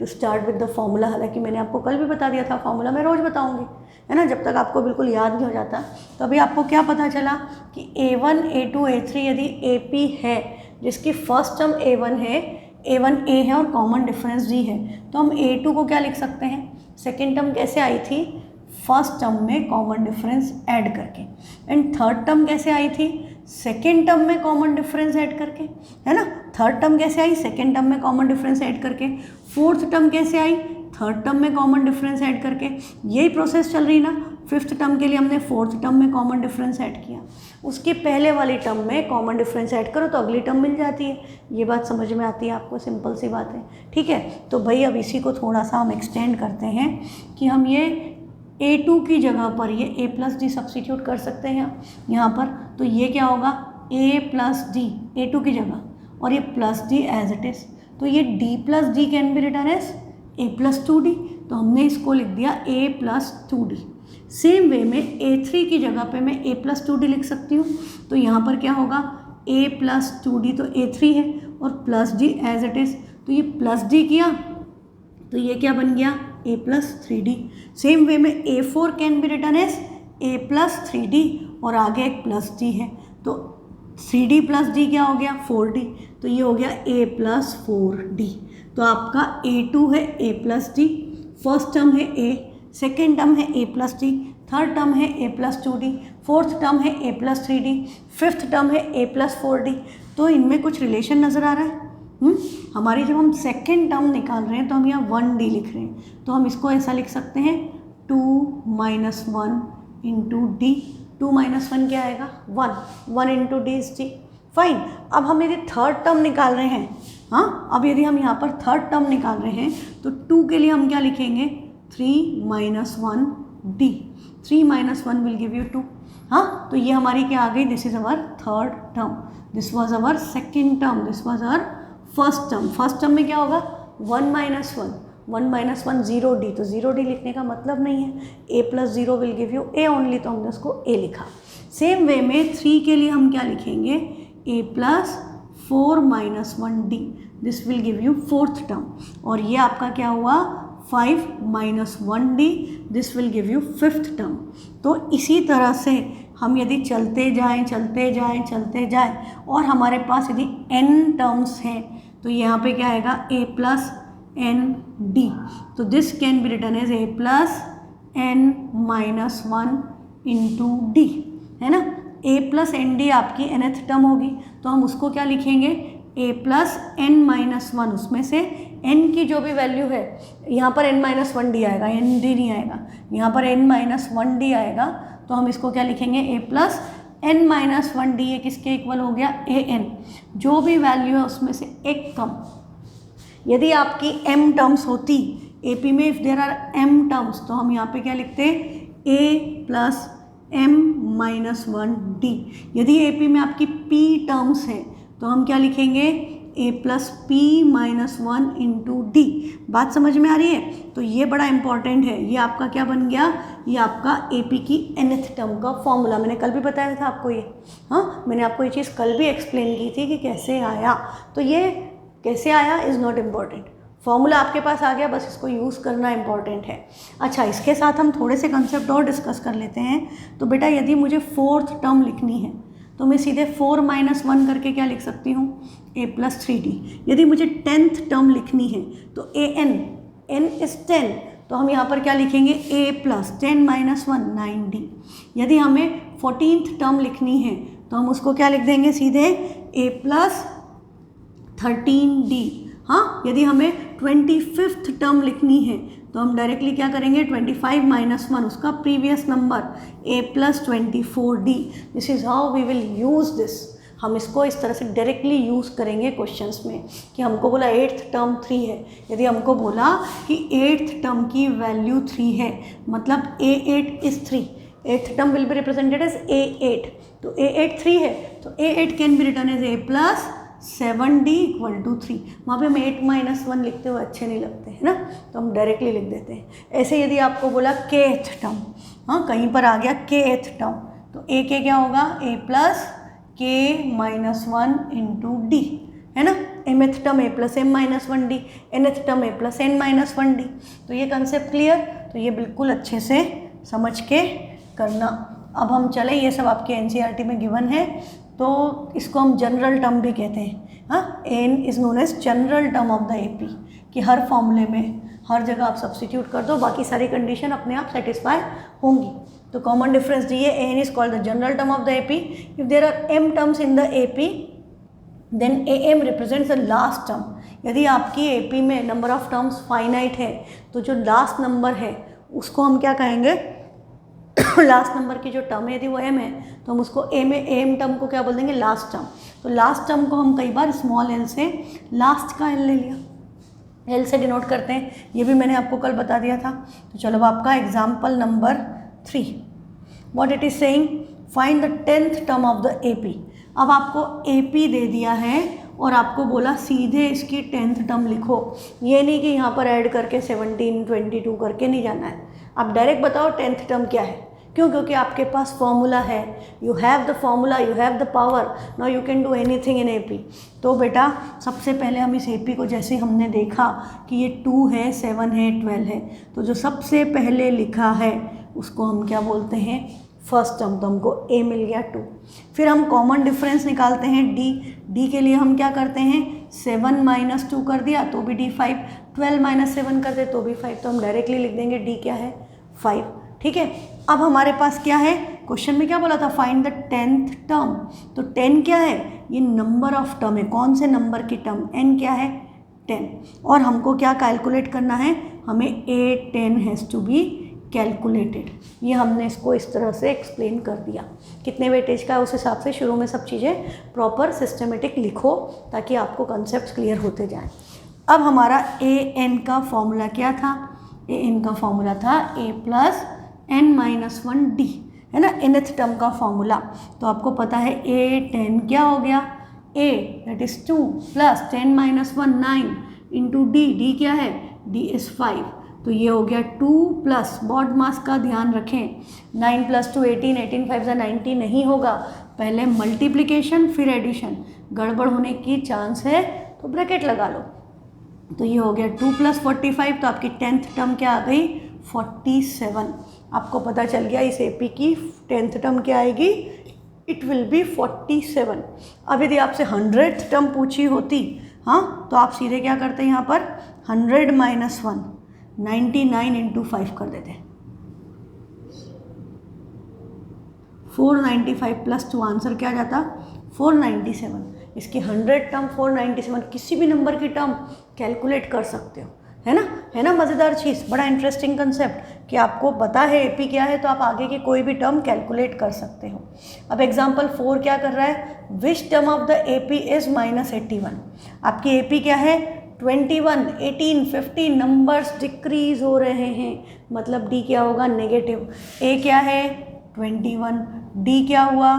to start with the formula. हालांकि मैंने आपको कल भी बता दिया था, फॉर्मूला मैं रोज़ बताऊंगी, है ना, जब तक आपको बिल्कुल याद नहीं हो जाता। तो अभी आपको क्या पता चला कि A1, A2, A3 यदि AP है, जिसकी फर्स्ट टर्म A1 है, A1A है और कॉमन डिफरेंस D है, तो हम A2 को क्या लिख सकते हैं, सेकेंड टर्म कैसे आई थी, फर्स्ट टर्म में कॉमन डिफरेंस ऐड करके, एंड थर्ड टर्म कैसे आई थी, सेकेंड टर्म में कॉमन डिफरेंस ऐड करके, है ना। थर्ड टर्म कैसे आई, सेकेंड टर्म में कॉमन डिफरेंस ऐड करके। फोर्थ टर्म कैसे आई, थर्ड टर्म में कॉमन डिफरेंस ऐड करके। यही प्रोसेस चल रही ना, फिफ्थ टर्म के लिए हमने फोर्थ टर्म में कॉमन डिफरेंस ऐड किया, उसके पहले वाली टर्म में कॉमन डिफरेंस ऐड करो तो अगली टर्म मिल जाती है। ये बात समझ में आती है आपको, सिंपल सी बात है, ठीक है। तो भाई अब इसी को थोड़ा सा हम एक्सटेंड करते हैं कि हम ये A2 की जगह पर ये A+D सब्स्टिट्यूट कर सकते हैं यहाँ पर। तो ये क्या होगा, A+D A2 की जगह, और ये +D एज इट इज़। तो ये D+D can be written as A+2D, तो हमने इसको लिख दिया A+2D। सेम वे में A3 की जगह पे मैं A+2D लिख सकती हूँ। तो यहाँ पर क्या होगा, A+2D तो A3 है और +D एज इट इज़, तो ये +D किया तो ये क्या बन गया, A+3D। सेम वे में A4 can be written as A plus 3d और आगे एक प्लस डी है, तो 3d प्लस डी क्या हो गया 4d, तो ये हो गया a प्लस 4d। तो आपका a2 है a plus D, first term है a, सेकेंड टर्म है a plus D, third term है a plus 2d, fourth term है a plus 3d, fifth term है a प्लस 4d। तो इनमें कुछ रिलेशन नज़र आ रहा है। हमारी जब हम सेकेंड टर्म निकाल रहे हैं तो हम यहाँ 1d लिख रहे हैं, तो हम इसको ऐसा लिख सकते हैं 2 माइनस 1 इंटू डी। 2 माइनस 1 क्या आएगा 1 into D is D. Fine. अब हम यदि थर्ड टर्म निकाल रहे हैं, हाँ अब यदि हम यहाँ पर थर्ड टर्म निकाल रहे हैं तो 2 के लिए हम क्या लिखेंगे 3 minus 1 D. 3 minus 1 will give you 2। हाँ तो ये हमारी क्या आ गई, this is our third term, this was our second term, this was our first term. First term में क्या होगा 1 माइनस 1 0d, तो 0d लिखने का मतलब नहीं है, a plus 0 will give you a only, तो हमने उसको a लिखा। सेम वे में 3 के लिए हम क्या लिखेंगे a plus 4 minus 1d, this will give you fourth term. और ये आपका क्या हुआ 5 minus 1d, this will give you fifth term. तो इसी तरह से हम यदि चलते जाएं और हमारे पास यदि n टर्म्स हैं तो यहाँ पे क्या आएगा a प्लस एन डी, तो this can be written as a plus N minus 1 into D, है ना। a प्लस एन डी आपकी nth टर्म होगी, तो हम उसको क्या लिखेंगे a प्लस एन माइनस 1, उसमें से n की जो भी वैल्यू है, यहाँ पर n माइनस 1d आएगा, n d नहीं आएगा, यहाँ पर n माइनस 1d आएगा, तो हम इसको क्या लिखेंगे a plus n minus 1d। ये किसके इक्वल हो गया a n, जो भी वैल्यू है उसमें से एक कम। यदि आपकी m टर्म्स होती AP में, if there are m terms, तो हम यहाँ पे क्या लिखते a plus m minus 1d। यदि AP में आपकी p टर्म्स है तो हम क्या लिखेंगे a plus p minus 1 into D. बात समझ में आ रही है। तो ये बड़ा इंपॉर्टेंट है, ये आपका क्या बन गया, ये आपका AP की nth टर्म का फॉर्मूला। मैंने कल भी बताया था आपको ये, हाँ मैंने आपको ये चीज़ कल भी एक्सप्लेन की थी कि कैसे आया। तो ये कैसे आया इज़ नॉट इम्पॉर्टेंट, फॉर्मूला आपके पास आ गया, बस इसको यूज़ करना इम्पॉर्टेंट है। अच्छा, इसके साथ हम थोड़े से कंसेप्ट और डिस्कस कर लेते हैं। तो बेटा यदि मुझे फोर्थ टर्म लिखनी है तो मैं सीधे 4 माइनस 1 करके क्या लिख सकती हूँ a प्लस 3d। यदि मुझे 10th टर्म लिखनी है तो n इज़ 10, तो हम यहाँ पर क्या लिखेंगे a प्लस 10 माइनस 1 9d। यदि हमें 14th टर्म लिखनी है तो हम उसको क्या लिख देंगे सीधे a प्लस 13d। हाँ, यदि हमें 25th टर्म लिखनी है तो हम डायरेक्टली क्या करेंगे 25 माइनस 1, उसका previous number a plus 24d। This is how we will use this. हम इसको इस तरह से डायरेक्टली यूज़ करेंगे क्वेश्चंस में कि हमको बोला 8th टर्म 3 है। यदि हमको बोला कि 8th टर्म की वैल्यू 3 है, मतलब a8 is 3, 8th term will be represented as a8, तो a8 3 है, तो a8 can be written as a plus 7d equal to 3। वहाँ पे हम 8 माइनस 1 लिखते हुए अच्छे नहीं लगते हैं ना, तो हम डायरेक्टली लिख देते हैं। ऐसे यदि आपको बोला kth टर्म, हाँ कहीं पर आ गया kth टर्म, तो a के क्या होगा a plus k minus 1 into D, है ना। mth term a plus m minus 1d, nth term a plus n minus 1d। तो ये कंसेप्ट क्लियर, तो ये बिल्कुल अच्छे से समझ के करना। अब हम चले, ये सब आपके एनसीईआरटी में गिवन है, तो इसको हम जनरल टर्म भी कहते हैं। हाँ, n is known as general term of the AP, कि हर फॉर्मूले में हर जगह आप सब्स्टिट्यूट कर दो, बाकी सारी कंडीशन अपने आप सेटिस्फाई होंगी। तो कॉमन डिफरेंस दिए, n is called the general term of the AP. If there are m terms in the AP then a m represents the last term. यदि आपकी एपी में नंबर ऑफ टर्म्स फाइनाइट है तो जो last number है उसको हम क्या कहेंगे लास्ट नंबर की जो टर्म है यदि वो m है तो हम उसको एम टर्म को क्या बोल देंगे लास्ट टर्म। तो लास्ट टर्म को हम कई बार स्मॉल l से लास्ट का l ले लिया, l से डिनोट करते हैं, ये भी मैंने आपको कल बता दिया था। तो चलो आपका example number 3, what it is saying, find the 10th term of the AP। अब आपको AP दे दिया है और आपको बोला सीधे इसकी 10th टर्म लिखो। ये नहीं कि यहाँ पर ऐड करके 17 22 करके नहीं जाना है, आप डायरेक्ट बताओ 10th टर्म क्या है। क्यों? क्योंकि आपके पास फॉर्मूला है, you have the formula, you have the power, now you can do anything in AP। तो बेटा सबसे पहले हम इस AP को जैसे हमने देखा कि ये 2 है 7 है 12 है, तो जो सबसे पहले लिखा है उसको हम क्या बोलते हैं फर्स्ट टर्म, तो हमको a मिल गया 2। फिर हम कॉमन डिफरेंस निकालते हैं d के लिए हम क्या करते हैं 7 - 2 कर दिया तो भी d 5, 12 - 7 कर दे तो भी 5, तो हम डायरेक्टली लिख देंगे d क्या है 5। ठीक है, अब हमारे पास क्या है, क्वेश्चन में क्या बोला था, फाइंड द 10th टर्म। तो 10 क्या है, ये नंबर ऑफ टर्म है, कौन से नंबर की टर्म, n क्या है 10, और हमको क्या कैलकुलेट करना है, हमें a10 has to be calculated. ये हमने इसको इस तरह से एक्सप्लेन कर दिया, कितने वेटेज का है उस हिसाब से शुरू में सब चीज़ें प्रॉपर सिस्टमेटिक लिखो ताकि आपको कंसेप्ट क्लियर होते जाएं। अब हमारा an का फॉर्मूला क्या था, an का फॉर्मूला था a + n - 1d, है ना, nth टर्म का फॉर्मूला। तो आपको पता है a10 क्या हो गया, a that is 2 + 10 - 1 9 into d क्या है, d इज़ 5, तो ये हो गया 2 प्लस बॉड मास का ध्यान रखें, 9 + 2 18, 18 5 90 नहीं होगा, पहले मल्टीप्लिकेशन फिर एडिशन, गड़बड़ होने की चांस है तो ब्रैकेट लगा लो। तो ये हो गया 2 + 45, तो आपकी 10th टर्म क्या आ गई 47। आपको पता चल गया इस एपी की 10th टर्म क्या आएगी, इट विल बी 47। अब यदि आपसे 100th टर्म पूछी होती, हाँ, तो आप सीधे क्या करते हैं, यहाँ पर 100 - 1 99 इंटू 5 कर देते, 495 + 2 आंसर क्या जाता 497। इसकी 100 टर्म 497, किसी भी नंबर की टर्म कैलकुलेट कर सकते हो, है ना मज़ेदार चीज़, बड़ा इंटरेस्टिंग कंसेप्ट कि आपको पता है एपी क्या है तो आप आगे की कोई भी टर्म कैलकुलेट कर सकते हो। अब एग्जांपल 4 क्या कर रहा है, which term of the AP is -81। आपकी एपी क्या है 21, 18, 15 नंबर्स डिक्रीज हो रहे हैं, मतलब डी क्या होगा नेगेटिव, ए क्या है 21, डी क्या हुआ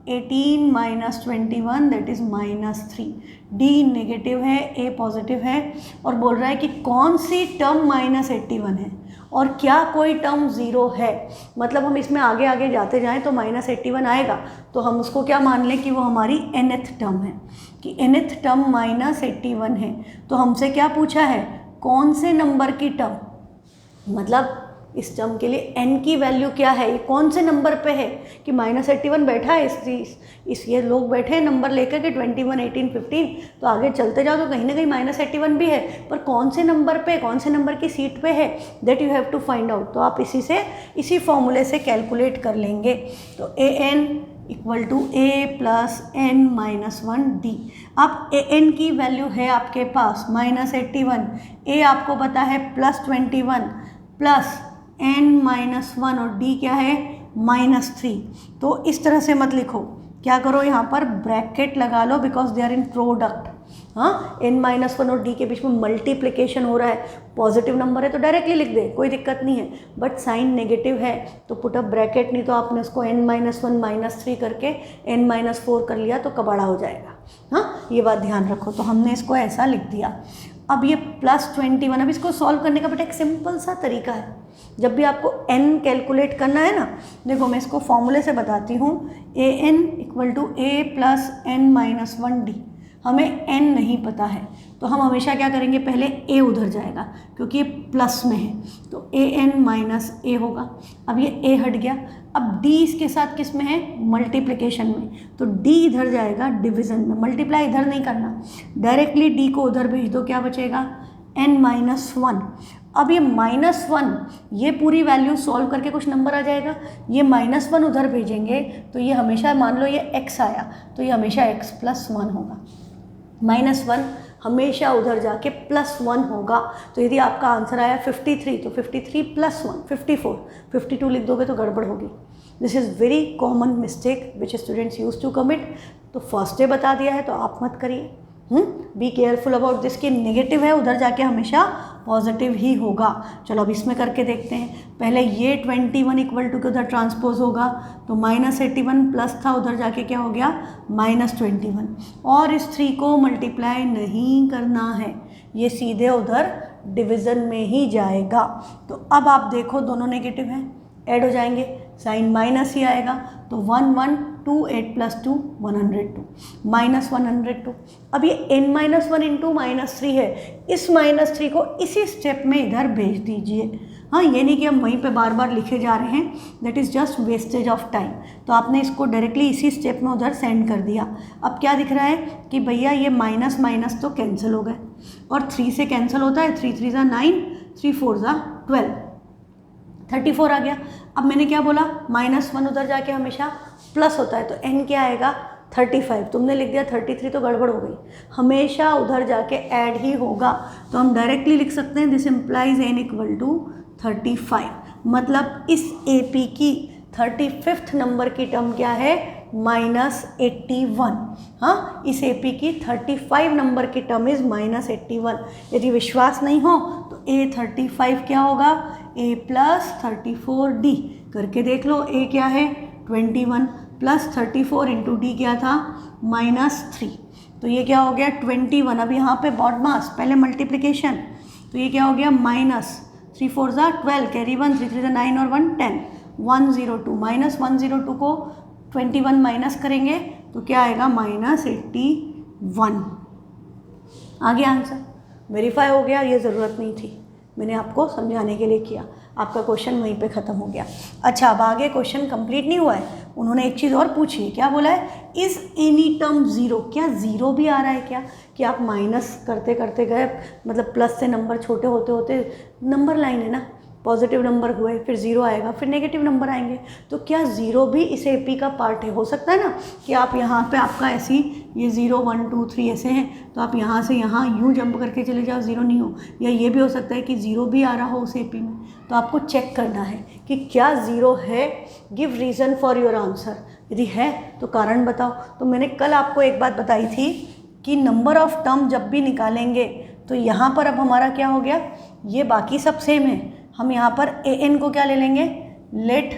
18 - 21 दैट इज़ -3, डी नेगेटिव है, ए पॉजिटिव है, और बोल रहा है कि कौन सी टर्म -81 है और क्या कोई टर्म 0 है। मतलब हम इसमें आगे आगे जाते जाएं तो -81 आएगा, तो हम उसको क्या मान लें कि वो हमारी nth टर्म है, कि nth टर्म -81 है। तो हमसे क्या पूछा है, कौन से नंबर की टर्म, मतलब इस टर्म के लिए n की वैल्यू क्या है, ये कौन से नंबर पे है, कि -81 बैठा है इस ये लोग बैठे हैं नंबर लेकर के 21, 18, 15, तो आगे चलते जाओ तो कहीं ना कहीं -81 भी है, पर कौन से नंबर पे, कौन से नंबर की सीट पे है, that you have to find out. तो आप इसी फॉर्मूले से कैलकुलेट कर लेंगे। तो an = a + n - 1d। अब an की वैल्यू है आपके पास -81, a आपको पता है +21 प्लस n - 1 और d क्या है -3। तो इस तरह से मत लिखो, क्या करो यहाँ पर ब्रैकेट लगा लो, because they are in product. हाँ, n - 1 और d के बीच में मल्टीप्लिकेशन हो रहा है, पॉजिटिव नंबर है तो डायरेक्टली लिख दे, कोई दिक्कत नहीं है, बट साइन नेगेटिव है तो पुट अप ब्रैकेट, नहीं तो आपने उसको n - 1 -3 करके n - 4 कर लिया तो कबाड़ा हो जाएगा। हाँ, ये बात ध्यान रखो। तो हमने इसको ऐसा लिख दिया। अब ये +21, अब इसको सॉल्व करने का बेटा एक सिंपल सा तरीका है, जब भी आपको n कैलकुलेट करना है ना, देखो मैं इसको फॉर्मूले से बताती हूँ, an = a + n - 1d। हमें n नहीं पता है तो हम हमेशा क्या करेंगे, पहले a उधर जाएगा क्योंकि ये प्लस में है, तो an - a होगा। अब ये a हट गया, अब d इसके साथ किस में है, मल्टीप्लिकेशन में, तो d इधर जाएगा डिवीज़न में, मल्टीप्लाई इधर नहीं करना, डायरेक्टली d को उधर भेज दो, क्या बचेगा n - 1। अब ये -1, ये पूरी वैल्यू सॉल्व करके कुछ नंबर आ जाएगा, ये -1 उधर भेजेंगे तो ये हमेशा, मान लो ये x आया तो ये हमेशा x + 1 होगा, -1 हमेशा उधर जाके +1 होगा। तो यदि आपका आंसर आया 53 तो 53 + 1 54, 52 लिख दोगे तो गड़बड़ होगी। This is very common mistake which students use to commit. तो फर्स्ट डे बता दिया है तो आप मत करिए, बी केयरफुल अबाउट दिस, कि नेगेटिव है उधर जाके हमेशा पॉजिटिव ही होगा। चलो अब इसमें करके देखते हैं। पहले ये 21 = के उधर ट्रांसपोज होगा तो -81 प्लस था, उधर जाके क्या हो गया -21, और इस 3 को मल्टीप्लाई नहीं करना है, ये सीधे उधर डिवीज़न में ही जाएगा। तो अब आप देखो दोनों नेगेटिव हैं, ऐड हो जाएंगे, साइन माइनस ही आएगा, तो 112 8 + 2 102 -102। अब ये n - 1 × -3 है, इस -3 को इसी स्टेप में इधर भेज दीजिए। हाँ, ये नहीं कि हम वहीं पे बार बार लिखे जा रहे हैं, that is just wastage of time. तो आपने इसको डायरेक्टली इसी स्टेप में उधर सेंड कर दिया। अब क्या दिख रहा है कि भैया ये माइनस माइनस तो कैंसिल हो गए और 3 से कैंसिल होता है, 3 3 ज़ा 9, 3 4 ज़ा 12, 34 आ गया। अब मैंने क्या बोला, -1 उधर जाके हमेशा प्लस होता है, तो n क्या आएगा 35। तुमने लिख दिया 33 तो गड़बड़ हो गई, हमेशा उधर जाके ऐड ही होगा। तो हम डायरेक्टली लिख सकते हैं दिस इम्प्लाइज n = 35। मतलब इस AP की 35th नंबर की टर्म क्या है, -81। हाँ, इस AP की 35 नंबर की टर्म इज़ -81। यदि विश्वास नहीं हो तो A35 क्या होगा, A + 34D करके देख लो। A क्या है 21 + 34 × D क्या था -3, तो ये क्या हो गया 21। अब यहाँ पे बॉडमास पहले मल्टीप्लिकेशन, तो ये क्या हो गया -3 4 ज़ा 12, कैरी 1, 3 3 ज़ा 9 और 1 10, 102 -102 को 21 माइनस करेंगे तो क्या आएगा -81। आ गया आंसर, वेरीफाई हो गया, ये ज़रूरत नहीं थी, मैंने आपको समझाने के लिए किया, आपका क्वेश्चन वहीं पे ख़त्म हो गया। अच्छा, अब आगे क्वेश्चन कंप्लीट नहीं हुआ है, उन्होंने एक चीज़ और पूछी है। क्या बोला है, इज़ एनी टर्म ज़ीरो, क्या ज़ीरो भी आ रहा है क्या, कि आप माइनस करते करते गए, मतलब प्लस से नंबर छोटे होते होते नंबर लाइन है ना, पॉजिटिव नंबर हुए, फिर ज़ीरो आएगा, फिर नेगेटिव नंबर आएंगे, तो क्या ज़ीरो भी इस AP का पार्ट है। हो सकता है ना कि आप यहाँ पे आपका ऐसी ये 0 1 2 3 ऐसे हैं, तो आप यहाँ से यहाँ यूँ जंप करके चले जाओ, ज़ीरो नहीं हो। या ये भी हो सकता है कि ज़ीरो भी आ रहा हो उस AP में, तो आपको चेक करना है कि क्या ज़ीरो है। Give reason for your answer, यदि है तो कारण बताओ। तो मैंने कल आपको एक बात बताई थी कि नंबर ऑफ़ टर्म जब भी निकालेंगे तो यहाँ पर अब हमारा क्या हो गया, ये बाकी सब सेम है, हम यहाँ पर an को क्या ले लेंगे, लेट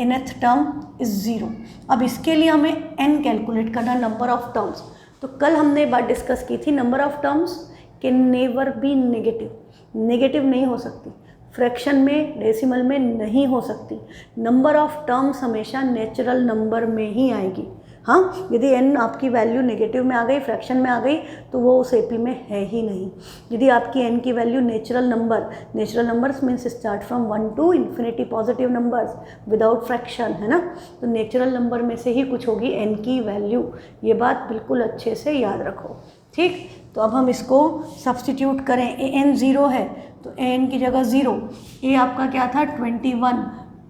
nth टर्म इज़ 0। अब इसके लिए हमें n कैलकुलेट करना, नंबर ऑफ टर्म्स। तो कल हमने बात डिस्कस की थी, number of terms can never be negative, negative नहीं हो सकती, फ्रैक्शन में डेसिमल में नहीं हो सकती। नंबर ऑफ टर्म्स हमेशा नेचुरल नंबर में ही आएगी। हाँ, यदि n आपकी वैल्यू नेगेटिव में आ गई, फ्रैक्शन में आ गई, तो वो उस AP में है ही नहीं। यदि आपकी n की value natural numbers means start from 1 to infinity positive numbers without fraction, है ना, तो नेचुरल नंबर में से ही कुछ होगी n की वैल्यू। ये बात बिल्कुल अच्छे से याद रखो, ठीक। तो अब हम इसको सब्सटीट्यूट करें, an 0 है तो an की जगह 0, a आपका क्या था 21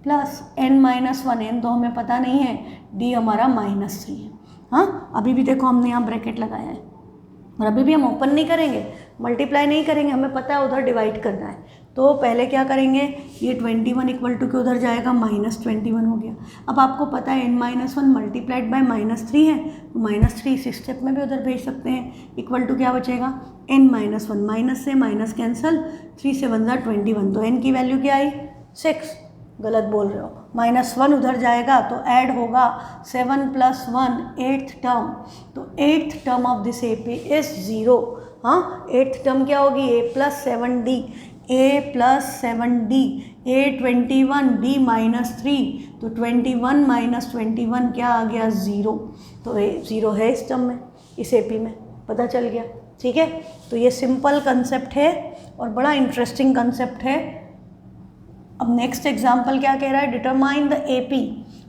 प्लस n-1, n तो हमें पता नहीं है, d हमारा -3 है। हाँ, अभी भी देखो हमने यहाँ ब्रैकेट लगाया है और अभी भी हम ओपन नहीं करेंगे, मल्टीप्लाई नहीं करेंगे, हमें पता है उधर डिवाइड करना है। तो पहले क्या करेंगे, ये 21 इक्वल टू के उधर जाएगा -21 हो गया। अब आपको पता है n-1 मल्टीप्लाइड बाय -3 है, तो -3 इस स्टेप में भी उधर भेज सकते हैं। इक्वल टू क्या बचेगा, n-1, माइनस से माइनस कैंसल, 3 से 1 ज़ा 21, तो n की वैल्यू क्या आई 6, गलत बोल रहे हो, -1 उधर जाएगा तो ऐड होगा 7 + 1 8th टर्म, तो 8th term of this AP is 0। हाँ, 8th टर्म क्या होगी, A + 7D, A + 7D, A 21, D -3, तो 21 - 21 क्या आ गया 0, तो 0 है इस टर्म में, इस AP में, पता चल गया, ठीक है। तो ये सिंपल कंसेप्ट है और बड़ा इंटरेस्टिंग कंसेप्ट है। अब नेक्स्ट एग्जाम्पल क्या कह रहा है, डिटरमाइन द AP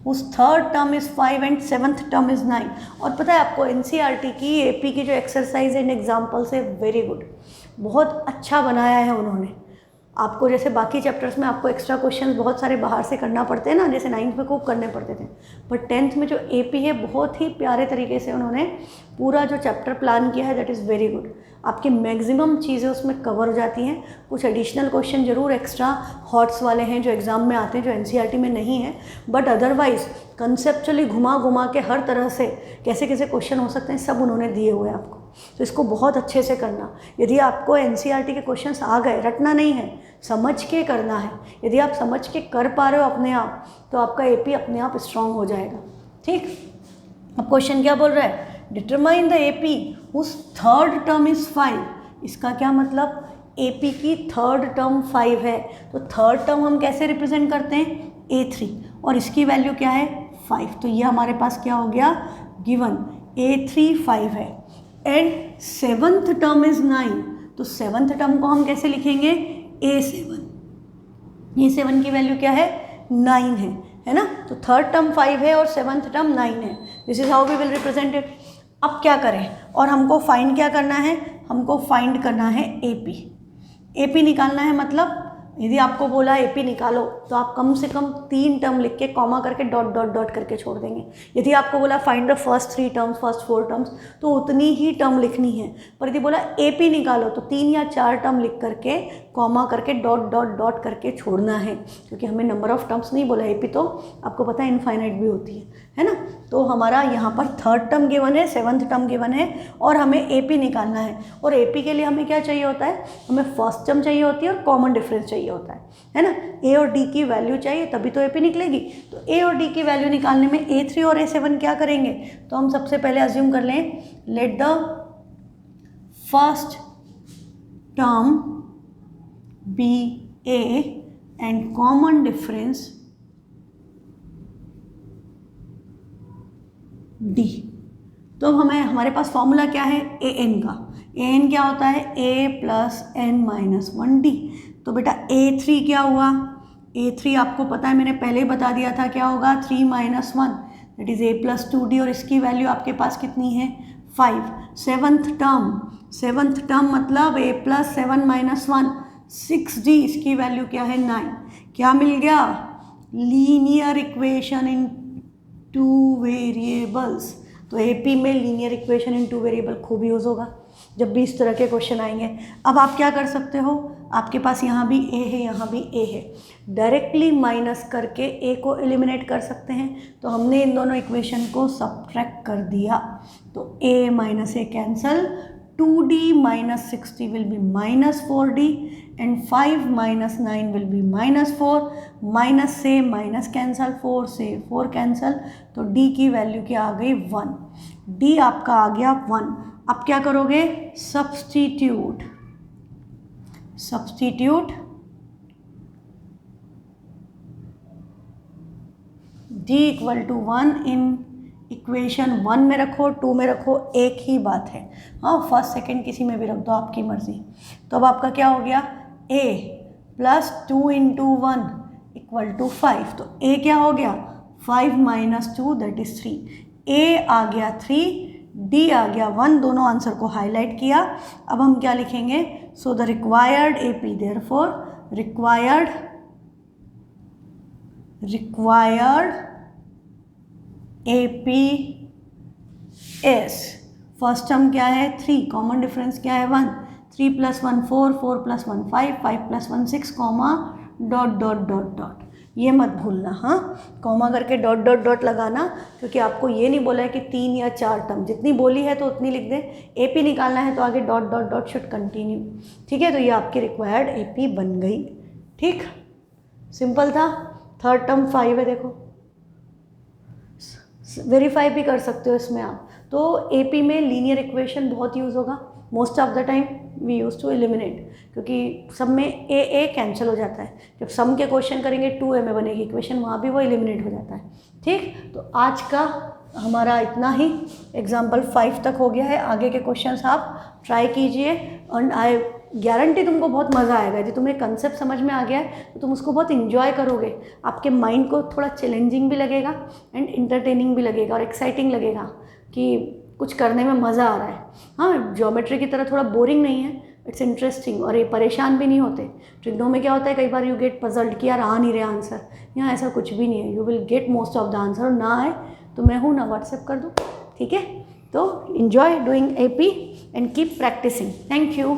उस third term is 5 and 7th term is 9। और पता है आपको NCERT की AP की जो एक्सरसाइज एंड एग्जाम्पल्स है, वेरी गुड, बहुत अच्छा बनाया है उन्होंने। आपको जैसे बाकी चैप्टर्स में आपको एक्स्ट्रा क्वेश्चंस बहुत सारे बाहर से करना पड़ते हैं ना, जैसे 9th में खूब करने पड़ते थे, पर 10th में जो AP है बहुत ही प्यारे तरीके से उन्होंने पूरा जो चैप्टर प्लान किया है, दैट इज़ वेरी गुड। आपकी मैक्सिमम चीज़ें उसमें कवर हो जाती हैं। कुछ एडिशनल क्वेश्चन जरूर एक्स्ट्रा हॉट्स वाले हैं जो एग्ज़ाम में आते हैं, जो NCERT में नहीं है, बट अदरवाइज कंसेप्चुअली घुमा घुमा के हर तरह से कैसे कैसे क्वेश्चन हो सकते हैं सब उन्होंने दिए हुए हैं आपको। तो इसको बहुत अच्छे से करना। यदि आपको NCERT के क्वेश्चंस आ गए, रटना नहीं है, समझ के करना है। यदि आप समझ के कर पा रहे हो अपने आप, तो आपका AP अपने आप स्ट्रांग हो जाएगा, ठीक। अब क्वेश्चन क्या बोल रहा है, डिटरमाइन द AP उस थर्ड टर्म इज़ 5। इसका क्या मतलब, AP की थर्ड टर्म 5 है, तो थर्ड टर्म हम कैसे रिप्रेजेंट करते हैं, A3, और इसकी वैल्यू क्या है 5, तो ये हमारे पास क्या हो गया, गिवन A3 5 है। एंड 7th टर्म इज़ 9, तो 7th टर्म को हम कैसे लिखेंगे, A7। ये 7 की वैल्यू क्या है, 9 है ना। तो थर्ड टर्म 5 है और सेवन्थ टर्म 9 है। This is how we will represent it. अब क्या करें, और हमको फाइंड क्या करना है, हमको फाइंड करना है एपी। एपी निकालना है, मतलब यदि आपको बोला एपी निकालो तो आप कम से कम 3 टर्म लिख के कॉमा करके डॉट डॉट डॉट करके छोड़ देंगे। यदि आपको बोला find the first 3 terms, first 4 terms, तो उतनी ही टर्म लिखनी है। पर यदि बोला एपी निकालो तो 3 या 4 टर्म लिख करके कॉमा करके डॉट डॉट डॉट करके छोड़ना है, क्योंकि हमें नंबर ऑफ टर्म्स नहीं बोला। एपी तो आपको पता है इनफाइनाइट भी होती है ना। तो हमारा यहाँ पर थर्ड टर्म गिवन है, सेवन्थ टर्म गिवन है, और हमें एपी निकालना है। और एपी के लिए हमें क्या चाहिए होता है, हमें फर्स्ट टर्म चाहिए होती है और कॉमन डिफरेंस चाहिए होता है ना। ए और डी की वैल्यू चाहिए तभी तो एपी निकलेगी। तो ए और डी की वैल्यू निकालने में A3 और A7 क्या करेंगे, तो हम सबसे पहले अज्यूम कर लें, let the first term be a and common difference d. तो हमारे पास फॉर्मूला क्या है, ए एन का। ए एन क्या होता है, ए प्लस एन माइनस 1D। तो बेटा A3 क्या हुआ, A3 आपको पता है, मैंने पहले ही बता दिया था क्या होगा, 3 minus 1 that is A plus 2D, और इसकी वैल्यू आपके पास कितनी है, 5। सेवन्थ टर्म मतलब A प्लस 7 माइनस 1 6D, इसकी वैल्यू क्या है, 9। क्या मिल गया, लीनियर इक्वेशन इन 2 वेरिएबल्स। तो एपी में लीनियर इक्वेशन इन 2 वेरिएबल खूब यूज़ होगा जब भी इस तरह के क्वेश्चन आएंगे। अब आप क्या कर सकते हो, आपके पास यहाँ भी ए है, यहाँ भी ए है, डायरेक्टली माइनस करके ए को एलिमिनेट कर सकते हैं। तो हमने इन दोनों इक्वेशन को सब्ट्रैक्ट कर दिया, तो a minus a cancel, 2D minus 60 will be minus 4D and 5 minus 9 will be minus 4। Minus से माइनस कैंसल, 4 से 4 कैंसल, तो D की वैल्यू क्या आ गई, 1। D आपका आ गया 1। अब क्या करोगे, substitute D equal to 1 in equation 1 में रखो, 2 में रखो, एक ही बात है। हाँ, फर्स्ट सेकंड किसी में भी रख दो, आपकी मर्जी। तो अब आपका क्या हो गया, a plus 2 into 1 equal to 5। तो a क्या हो गया, 5 माइनस 2 दैट इज 3। a आ गया 3, d आ गया 1, दोनों आंसर को हाईलाइट किया। अब हम क्या लिखेंगे, so the required AP, therefore required AP is, first term क्या है, 3, कॉमन डिफरेंस क्या है, 1, 3 plus 1 4, 4 plus 1 5, 5 plus 1 6, comma dot dot dot dot. ये मत भूलना, हाँ, कॉमा करके डॉट डॉट डॉट लगाना, क्योंकि आपको ये नहीं बोला है कि 3 या 4 टर्म, जितनी बोली है तो उतनी लिख दें। AP निकालना है तो आगे dot dot dot should continue, ठीक है। तो ये आपकी रिक्वायर्ड AP बन गई, ठीक, सिंपल था। थर्ड टर्म 5 है, देखो वेरीफाई भी कर सकते हो इसमें आप। तो AP में लीनियर इक्वेशन बहुत यूज़ होगा, most of the time we use to eliminate, क्योंकि सब में ए कैंसिल हो जाता है। जब सम के क्वेश्चन करेंगे 2A में बनेगी इक्वेशन, वहाँ भी वो एलिमिनेट हो जाता है, ठीक। तो आज का हमारा इतना ही, एग्जाम्पल 5 तक हो गया है। आगे के क्वेश्चंस आप ट्राई कीजिए, एंड आई गारंटी तुमको बहुत मज़ा आएगा। यदि तुम्हें कंसेप्ट समझ में आ गया है तो तुम उसको बहुत इन्जॉय करोगे, आपके माइंड को थोड़ा चैलेंजिंग भी लगेगा एंड इंटरटेनिंग भी लगेगा और एक्साइटिंग लगेगा कि कुछ करने में मज़ा आ रहा है। हाँ, ज्योमेट्री की तरह थोड़ा बोरिंग नहीं है, इट्स इंटरेस्टिंग, और ये परेशान भी नहीं होते। ट्रिग्नो में क्या होता है, कई बार यू गेट पजल्ड कि यार आ नहीं रहा आंसर, यहाँ ऐसा कुछ भी नहीं है, you will get most of the answer. और ना आए तो मैं हूँ ना, व्हाट्सएप कर दूँ, ठीक है। तो enjoy doing AP and keep practicing. Thank you.